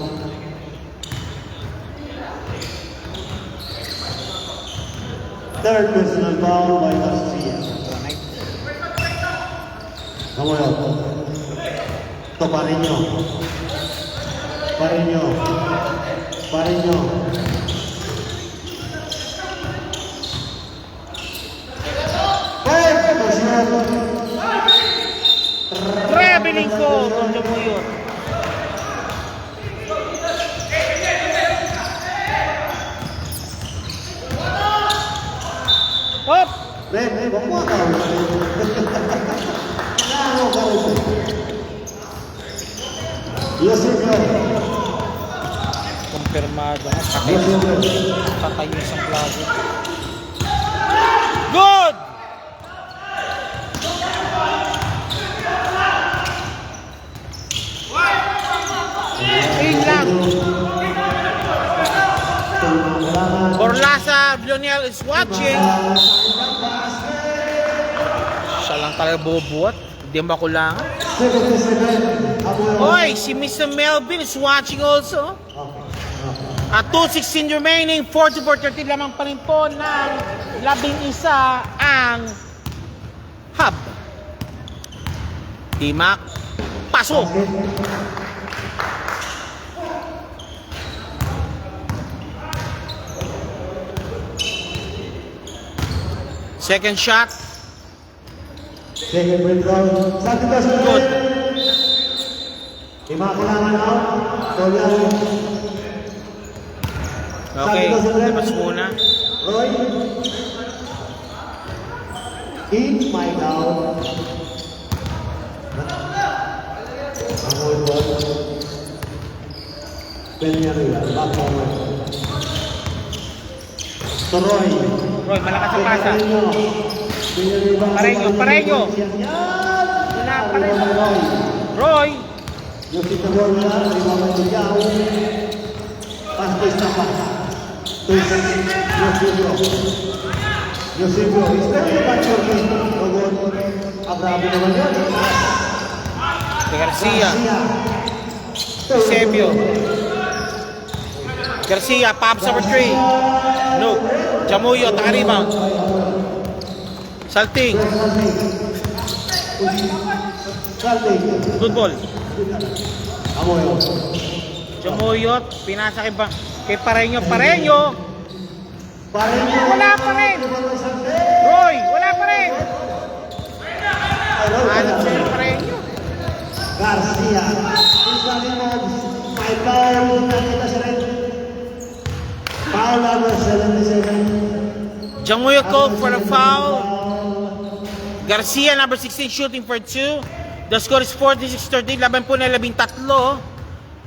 Third personal foul by Garcia. Jamoyo. Ito, Pareño. Pareño. Pareño. Traveling ko, Tonjo mo yun. Hop! Ren, wag mo ka. Ano ka rin? Yosefio. Kumpirmado nga, Yosefio. patay yung isang plato. Good! Ayun lang. Borlasa Lionel is watching. Siya lang talaga bubuhat. Hindi makulangan. 77. Oy, si Mr. Melvin is watching also. At 2:16 remaining, 44-30 lamang pa rin po ng 11 ang hub. Timak, pasok. Second shot, Second break round. Sa ating kasunod. good. Imakulangan out. Tolyan. Okay, labas muna. Roy. Eat my down. Amoy ball. Peñarilla. Back forward. Roy. Roy, malakas ang pasa. Pareño, Pareño. Wala, Pareño. Roy, Yung kitawar na, limang tuyaw. Pastos na pa. Yosefio. Yosefio. Istay na ba siya? Ogon. Abramo naman yun. Garcia, Eusebio. Garcia, pops over 3. No. Jamuyo, taka-rebound. Salting. Good ball. Amoy. Jamuyot, pinasa kay Pareño. Pareño! Pareño. Wala pa rin! Roy, wala pa rin! Hanap siya yung Pareño. Garcia. Isabi mo, may foul na kita sa red. Foul number 77. Jamuyot called for the foul. Garcia, number 16, shooting for 2. The score is 46-30. Laban po na 13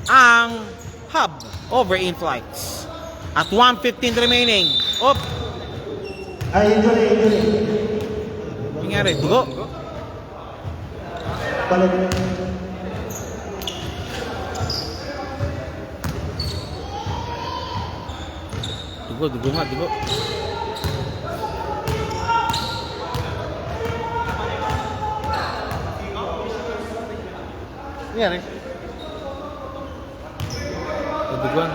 ang hub over in flights. At 1:15 remaining. Op! Ay, injury. Nangyari, dugo. Balik. Dugo nga, dugo. Nangyari. Duguan.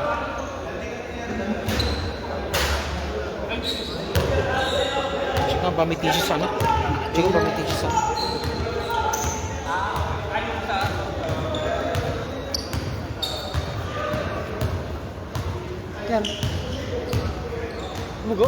Tsaka pamitisyo sa ano? Tsaka pamitisyo sa ano? Yan. Tumugo.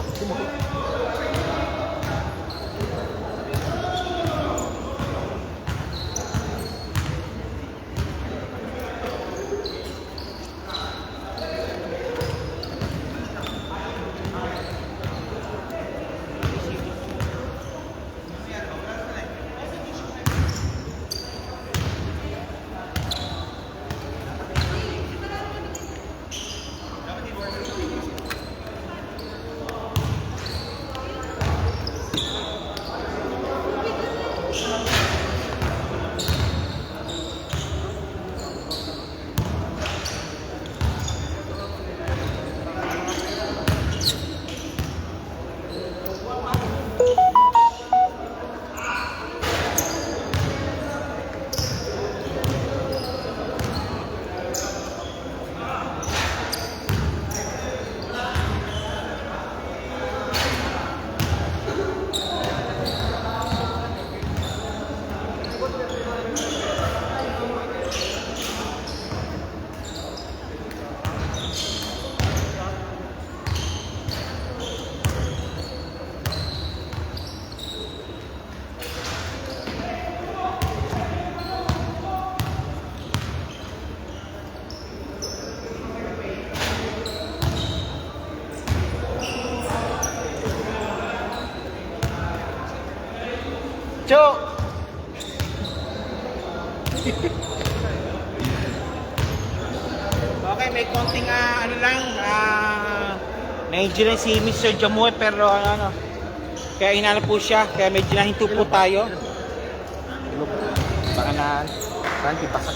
Cho! Okay, may konting ano lang, na-injure si Mr. Jamoy pero ano, kaya inano po siya, kaya medyo nahinto po tayo. Baka na, saan di pasak.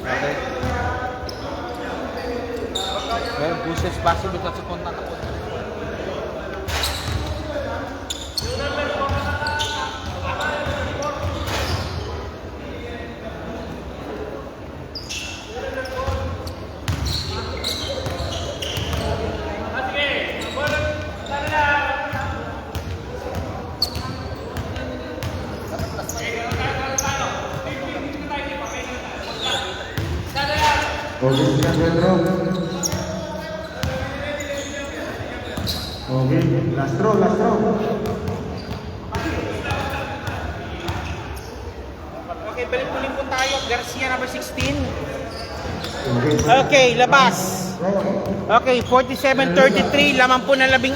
Okay. Well, Buses possible kasi punta ako. Okay, second row. Okay, last row, last row. Okay, balik-balik po tayo. Garcia number 16. Okay, Okay, labas. Okay, 47-33. Laman po ng 14.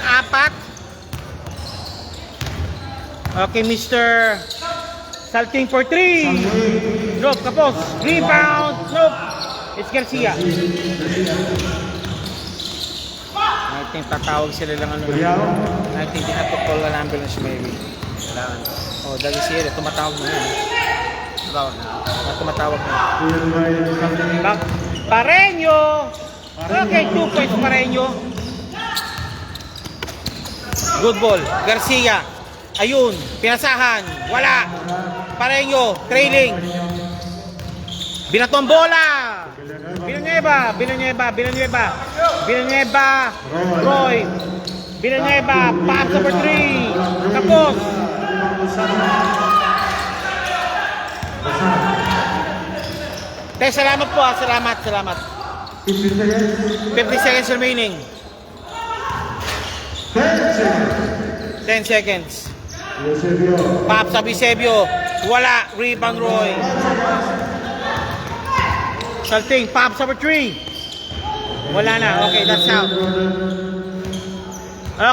Okay, Mr. Salting for 3. Nope, kapos. Rebound. Nope. It's Garcia. I think tatawag sila lang ano. I think they have to call an ambulance maybe. Kailangan. Oh, dahil sila tumatawag na yun. Tumatawag na. Pareño! Okay, 2 points Pareño. Good ball. Garcia. Ayun, pinasahan. Wala. Pareño, trailing. Binatong bola. Villanueva. Roy. Villanueva. Pass number 3. Tapos. Salamat po. Salamat. 50 seconds remaining. 10 seconds. Pop sa Eusebio. Wala. Rebound Roy. Salting. Pop number 3. Wala na. Okay, that's out.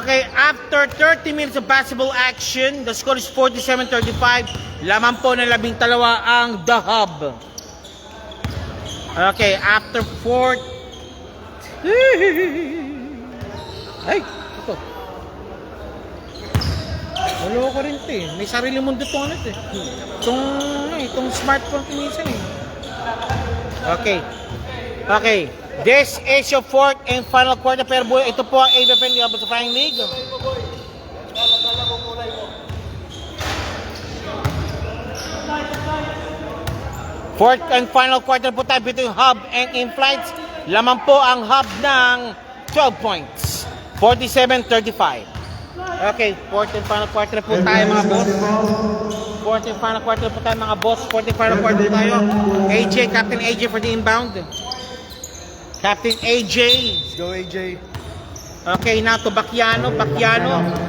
Okay, after 30 minutes of basketball action, the score is 47-35. Laman po ng 12 ang The Hub. Okay, after 4... Ay, ito. Wala ko rin ito eh. May sarili mundo itong ano ito eh. Itong smartphone pinisa eh. Okay. This is your fourth and final quarter pair boy. Ito po ang ABFN Diablo sa Flying League. Fourth and final quarter po tayo between Hub and In-Flights. Laman po ang Hub ng 12 points. 47-35. Okay, fourth and final quarter po tayo mga boss. Fourth and final quarter po tayo mga boss. Fourth and final quarter po tayo. AJ, Captain AJ for the inbound. Captain AJ. Let's go, AJ. Okay, now to Bacchiano.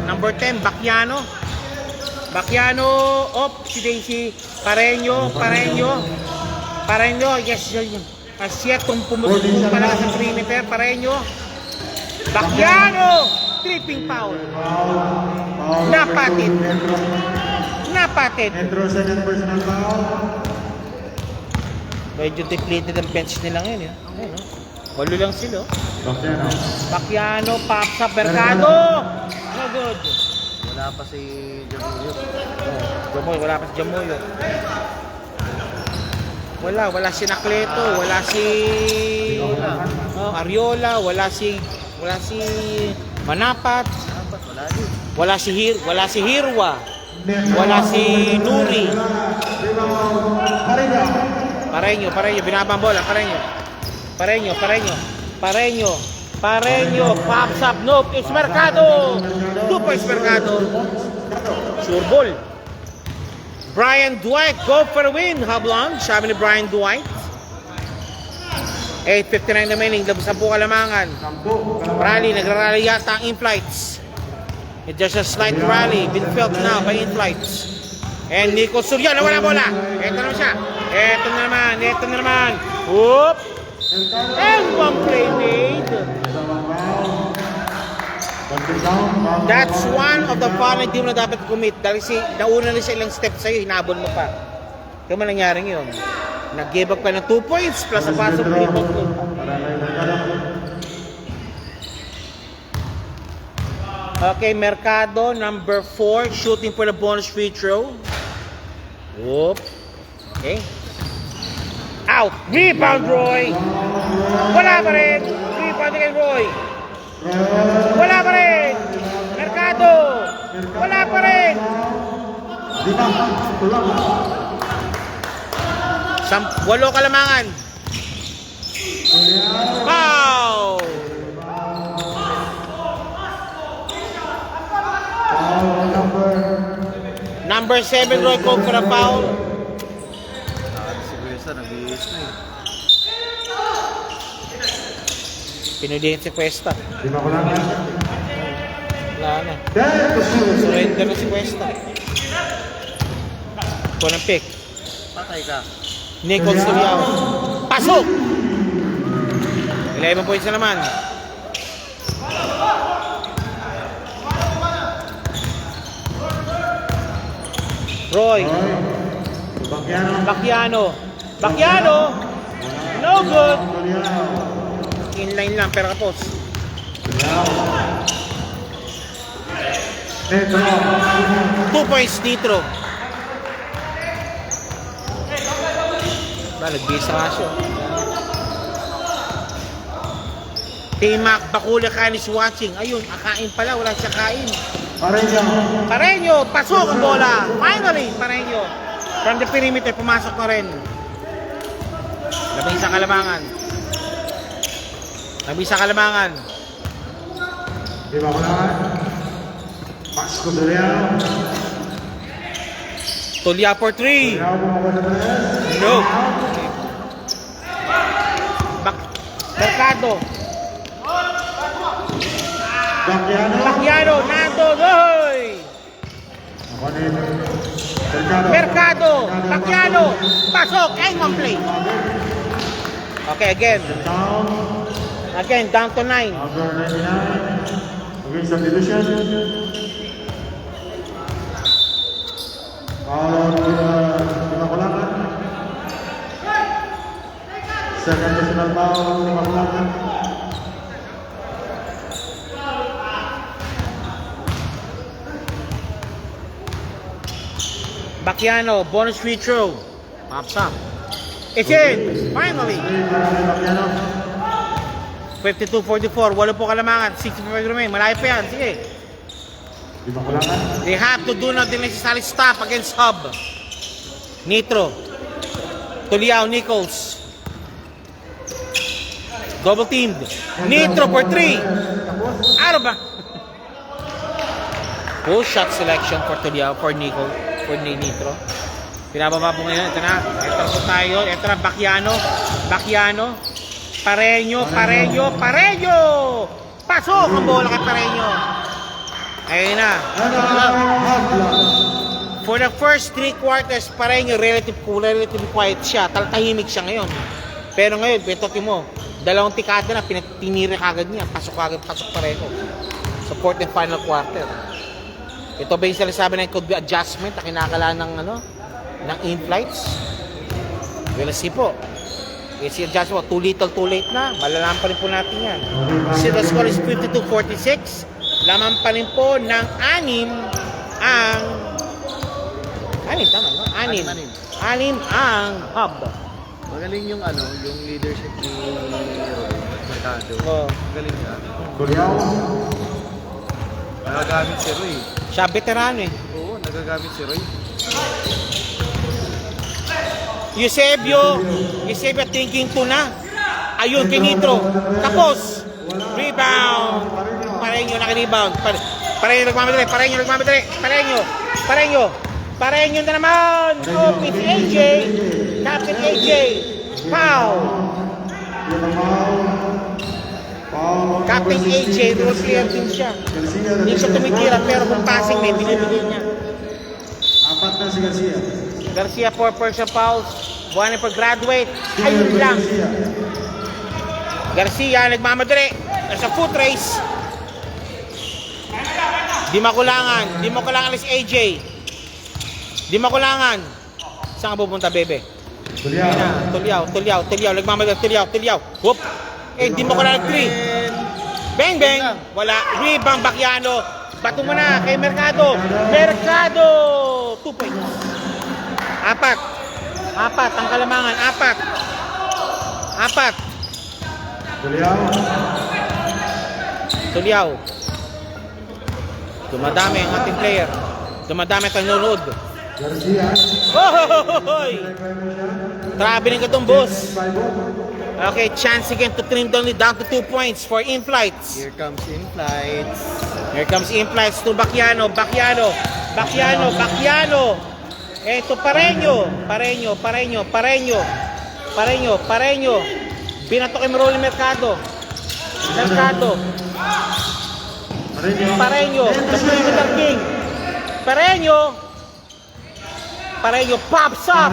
Number 10, Bacchiano. Si Daisy. Pareño. Yes. Asyetong pumutupo pala sa perimeter. Pareño. Bacchiano. Tripping foul. Napatid. Second personal foul. Medyo depleted ang bench nila ngayon. Ayun, no? Walo lang sila. Bacchiano. Bacchiano, Papsa, Mercado. No good. Wala pa si Jamuyo. Wala pa si Jamoyo. Wala si Nacleto, wala si Ariola, wala si Manapat, wala si Hirwa, wala si Nuri. Pareño, binabang bola, Pareño, pops up, nope, it's Mercado. 2 points Mercado. Sure ball. Brian Dwight, go for a win. Hablon, sabi ni Brian Dwight. 8:59 remaining, 10 kalamangan. Rally, nagrarally yata ang In-Flights. It's just a slight rally, been felt now by In-Flights. And Nico Soriano, wala bola. Ito naman siya. Ito na naman. Whoop! And one play made. That's one of the foul na hindi mo na dapat commit. Dahil nauna na siya ilang steps sa'yo, hinabol mo pa. Kaya mo nangyaring yun. Nag-give up ka ng 2 points plus a pass of 3 points. Okay, Mercado, number 4, shooting for the bonus free throw. Whoop. Okay. Out. Rebound, Roy. Wala pa rin. Rebound kay Roy. Wala pa rin. Mercado. Wala pa rin. 8 kalamangan. Foul. Number 7, Roy called for a foul. Si Cuesta, nag-iis na eh. Pinulihin si Cuesta. Wala na. Surrender na si Cuesta. Kuha ng pick. Patay ka. Nichols Tuliao. Pasok! 11 points na naman. Roy. Bacchiano. No good. Inline lang, pero kapos. 2 points Nitro. Nagbisa nga siya. T-Mac, Bakula Khan is watching. Ayun, akain pala, wala siya kain. Pareño, pasok ang bola. Finally, Pareño. From the perimeter, pumasok na rin. Labing sa kalamangan. Pasko Tuliao. Tulia for 3. No. Mercado. Bacchiano, Nando, Goy. Mercado, Bacchiano, pasok, and one play. Okay, again, down to 9. Against substitution. Second personal foul, Makulakan. Bacchiano, bonus free throw. Pops up. It's in! Finally! 52-44. Walo po kalamangan. 65 remain. Malayo pa yan. Sige. They have to do not necessarily stop against Hub. Nitro. Tuliao, Nichols. Double teamed. Nitro for 3. Ano ba? Full shot selection for Tuliao, for Nichols. For Nitro. Pinababa po ngayon. Ito na. Ito po tayo. Ito na. Bacchiano. Pareño. Pasok ang bola kay Pareño. Ayun na. For the first 3 quarters, Pareño relatively quiet siya. Tahimik siya ngayon. Pero ngayon, petotin mo. 2 tikada na, tinira kagad niya. Pasok Pareño. Sa 4th and final quarter. Ito ba yung sinasabi na could be adjustment na kinakala ng in-flights? We'll see po. It's the adjustment. Too little, too late na. Malalaman pa rin po natin yan. So the score is 52-46. Laman pa rin po ng 6 ang... 6, tama no? 6 ang Hub. Magaling yung yung leadership ni Roy Mercado. Oh. Magaling siya. Tuliao. Nagagamit si Roy. Siya veterano eh. Oo, nagagamit si Roy. Eusebio thinking to na. Ayun, Nitro. Tapos. Rebound. Pareño naka-rebound. Pareño nagmamadali. Pareño na naman. Oh, it's AJ. Captain AJ. Foul. Captain AJ, role player din siya. Hindi siya tumitira pero kung passing may binibigay niya. 4 na si Garcia. Garcia for personal fouls. Buwan for graduate. Ayun lang. Garcia nagmamadali. Nasa foot race. Di makulangan. Di makulangan si AJ. Di makulangan. Saan ka pupunta, bebe? Ayun na. Tulyaw. Nagmamagal. Tulyaw. Whoop. Di makulangan 3. Bang. Wala. Rebound, Bakiano. Bato mo na kay Mercado. 2 points. 4 ang kalamangan. 4. Tulyaw. Dumadami ang ating player. Dumadami ang nanonood. Hoy! Traveling ka itong boss. Okay, chance again to trim down to 2 points for in-flights. Here comes in-flights. Here comes in-flights to Bakiano. Eto, Pareño. Binato kay Maroli Mercado. Pareño. The King. Pareño pops up.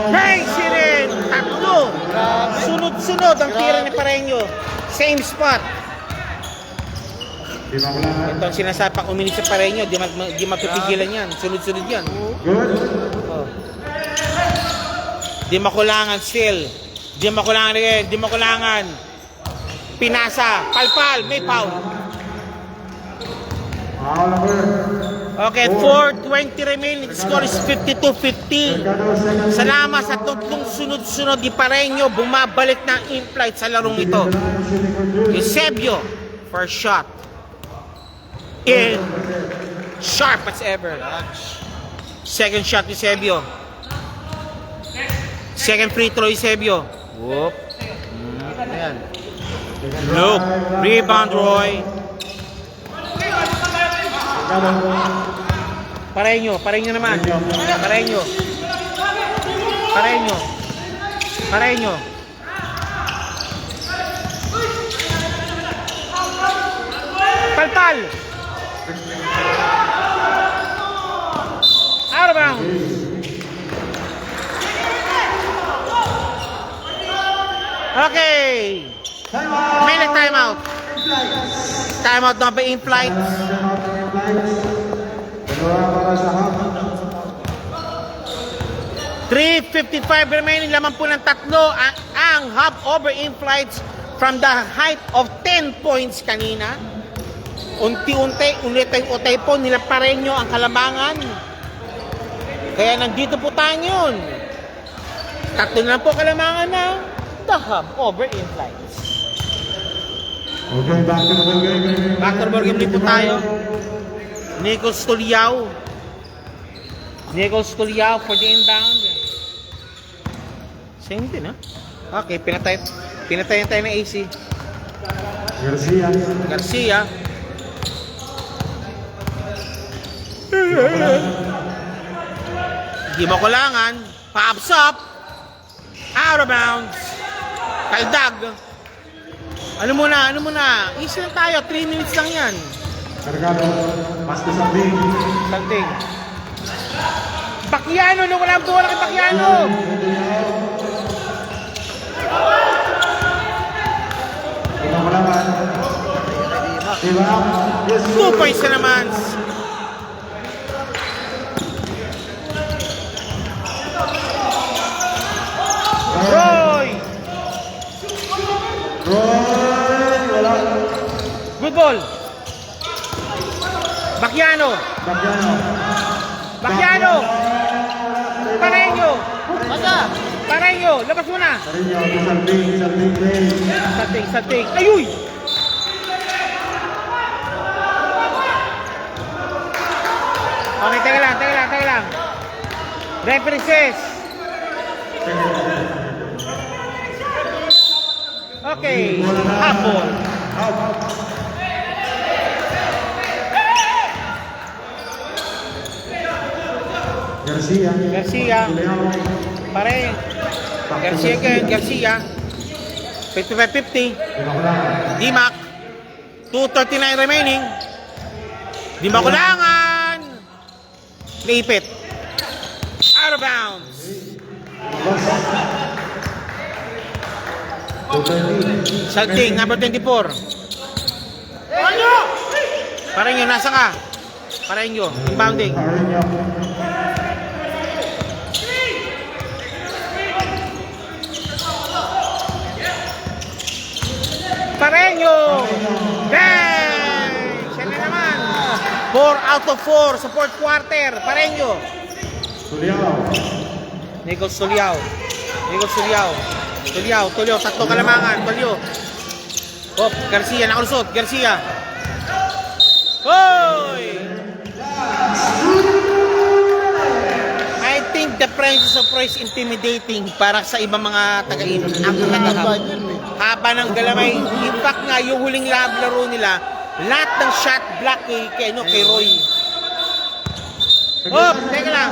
Hangs it in. 3. Sunod-sunod ang tira ni Pareño. Same spot. Ito ang sinasabi pang uminis sa Pareño. Di magpipigilan yan. Sunod-sunod yan. Oh. Di makulangan still. Di makulangan. Pinasa. Palpal. May foul. Okay, 4:20 remaining. The score is 52-15. Salamat sa tatlong sunod-sunod di Pareño. Bumabalik ng in-flight sa larong ito. Eusebio for shot. In. Sharp as ever. Second shot ni Eusebio. Second free throw Eusebio. Whoop. Ayan. Look. Rebound Roy. Pareño naman. Pareño. Palpal. Out of bounds. Okay. Minute timeout. Timeout number in flight. 3:55 remaining, laman po ng 3 ang hop over in flights from the height of 10 points kanina. Unti-unti, ulitay-utay po nila Pareño ang kalamangan. Kaya nandito po tayo yun. 3 na po kalamangan ng the hop over in flights. Okay, back to the ball game. Back to the ball game po tayo. Nichols Tulyaw for the inbound. Same din, ha? Okay, pinatayan tayo ng AC. Garcia. Di makulangan. Pops up. Out of bounds. Kaldag. Ano muna? Easy lang tayo. 3 minutes lang yan. Cargado. Pass to Sanding. Bakiano, wala ang bola kay Bakiano. Ito mo naman. Diba? Yes, 2 points na naman. Roy! Wala. Good ball. Bakiano. Pareño, labas mo na. Sanding. Ayuy! Okay, teka lang. Referee says. Okay, habol. Garcia. Garcia. 55-50. Dimac. 2:39 remaining. Di makulangan. Naipit. Out of bounds. Salting, number 24. Pareño, nasa ka? Pareño, inbounding. Pareño! Bang! Siya na naman. 4 out of 4 sa fourth quarter. Pareño. Nico Soliao. Tulio, tatlo kalamangan. Tulio. Oh, Garcia, nakalusot. Garcia. Hoy! I think the presence of Roy is intimidating para sa ibang mga taga-ibig. Ang Haba tagahab. yun eh. Haba ng galamay. In fact nga, yung huling laro nila, lahat ng shot block kay Roy. Oh, teka lang.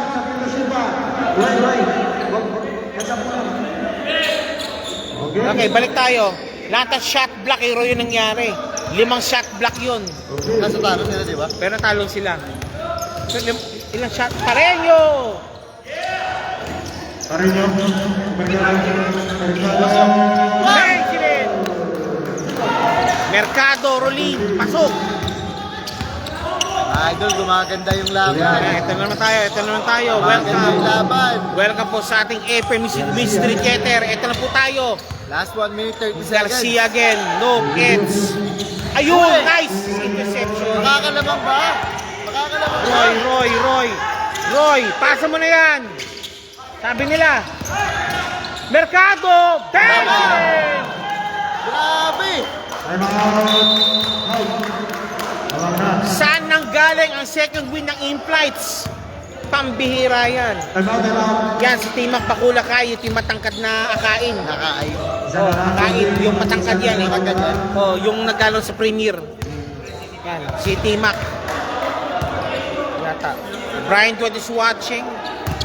Okay, balik tayo. Lahat ng shot block kay Roy yung nangyari. 5 shot block yun. Nasa talo sila, di ba? Pero natalon sila. So, ilang shot? Pareño! Excellent! Mercado, Rolin, pasok! Idol, gumaganda yung laban. Ito naman tayo. Gumaganda yung Welcome. laban. Welcome po sa ating FM Mystery Getter. Ito na po tayo. Last 1 minute 30 seconds. Garcia again. No hits. Ayun! Nice! Interception. Makakalamang ba? Makakalamang ba? Roy, pasa mo na yan. Sabi nila. Mercado! Bang! Grabe! Saan nang galing ang second win ng in-flights? Pambihira yan. Yan, si Timak Bakulakay, yung matangkad na akain. Nakaayon. Akain, yung matangkad yan eh. Matangkad yan? Oh, yung naglalaro sa Premier. Yan, si Timak. Yata. Brian Todd is watching.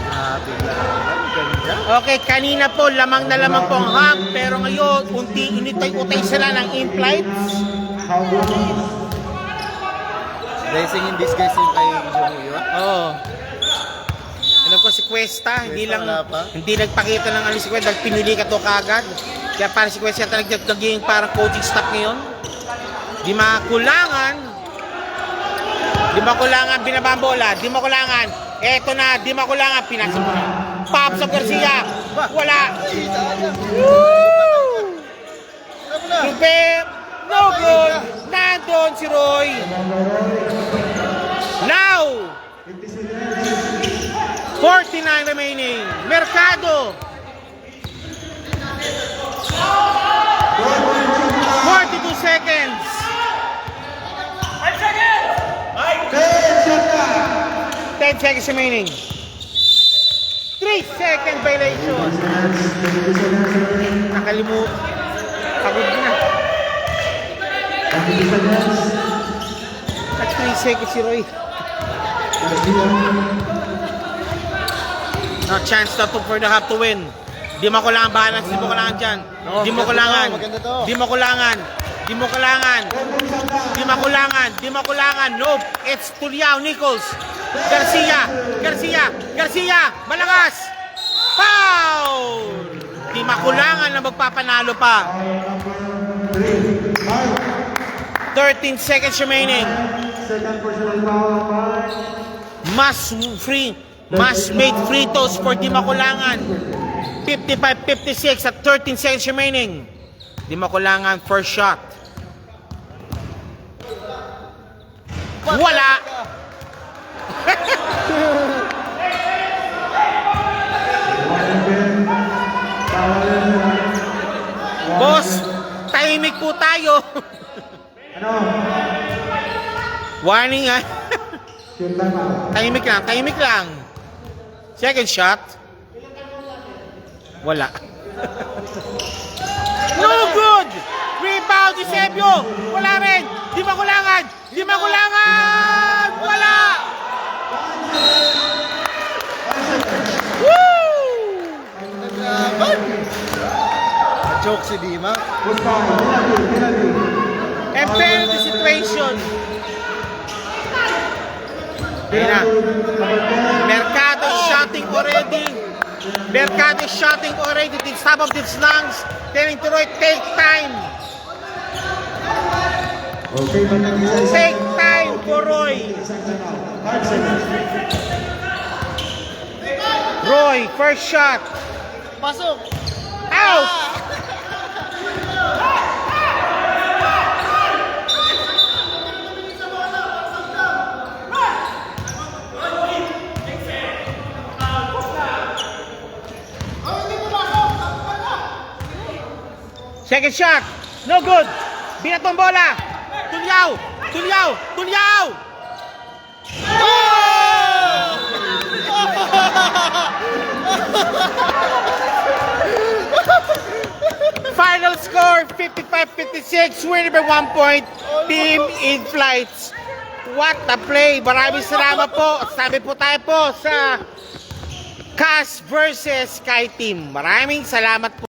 Grabe laban. Ganda. Okay, kanina po, lamang na lamang po ang hub. Pero ngayon, unti-unitay-utay sila ng in-flights. Blessing in disguise yung kay Jomuyo. Oo. Alam ko si Cuesta, Wala pa? hindi nagpakita ng ano si Cuesta, pinili ka to kagad. Kaya para si Cuesta naging parang coaching staff ngayon. Di makulangan, binabambola, di makulangan. Eto na, di makulangan, pinasok mo na. Pops of Garcia, wala. Woo! Rupe, no good. Nandun si Roy. Now, 49 remaining. Mercado. 42 seconds. 10 seconds remaining. 3 second violation. Nakalimut. Pagod na. At 3 seconds si Roy. No chance na to for the half to win. Di mo kailangan balance, di mo kailangan dyan. Di mo kailangan. Di mo kailangan. Di mo kailangan. Di mo kailangan. Di mo kailangan. Nope. It's Tuliao, Nichols. Garcia. Malakas. Foul! Di makulangan na magpapanalo pa. 13 seconds remaining. Must made free throws for Di Makulangan. 55-56 at 13 seconds remaining. Di Makulangan first shot. Wala. Boss, tahimik po tayo. Warning ha. Tahimik lang. Second shot. Wala. No good! Rebound, Eusebio! Wala rin! Di Makulangan! Wala! Woo! Joke si Dima. And penalty situation. Ayun na. Mercado is shooting already. The top of the slants. Telling to Roy, take time. Take time. for Roy. Roy, first shot. Pasok! Out! Second shot. No good. Binatong bola. Tulyaw. Tulyaw. Tulyaw. Final score 55-56. Winner by 1 point. Team in flights. What a play. Maraming salamat po. Sabi po tayo po sa Cash versus Sky Team. Maraming salamat po.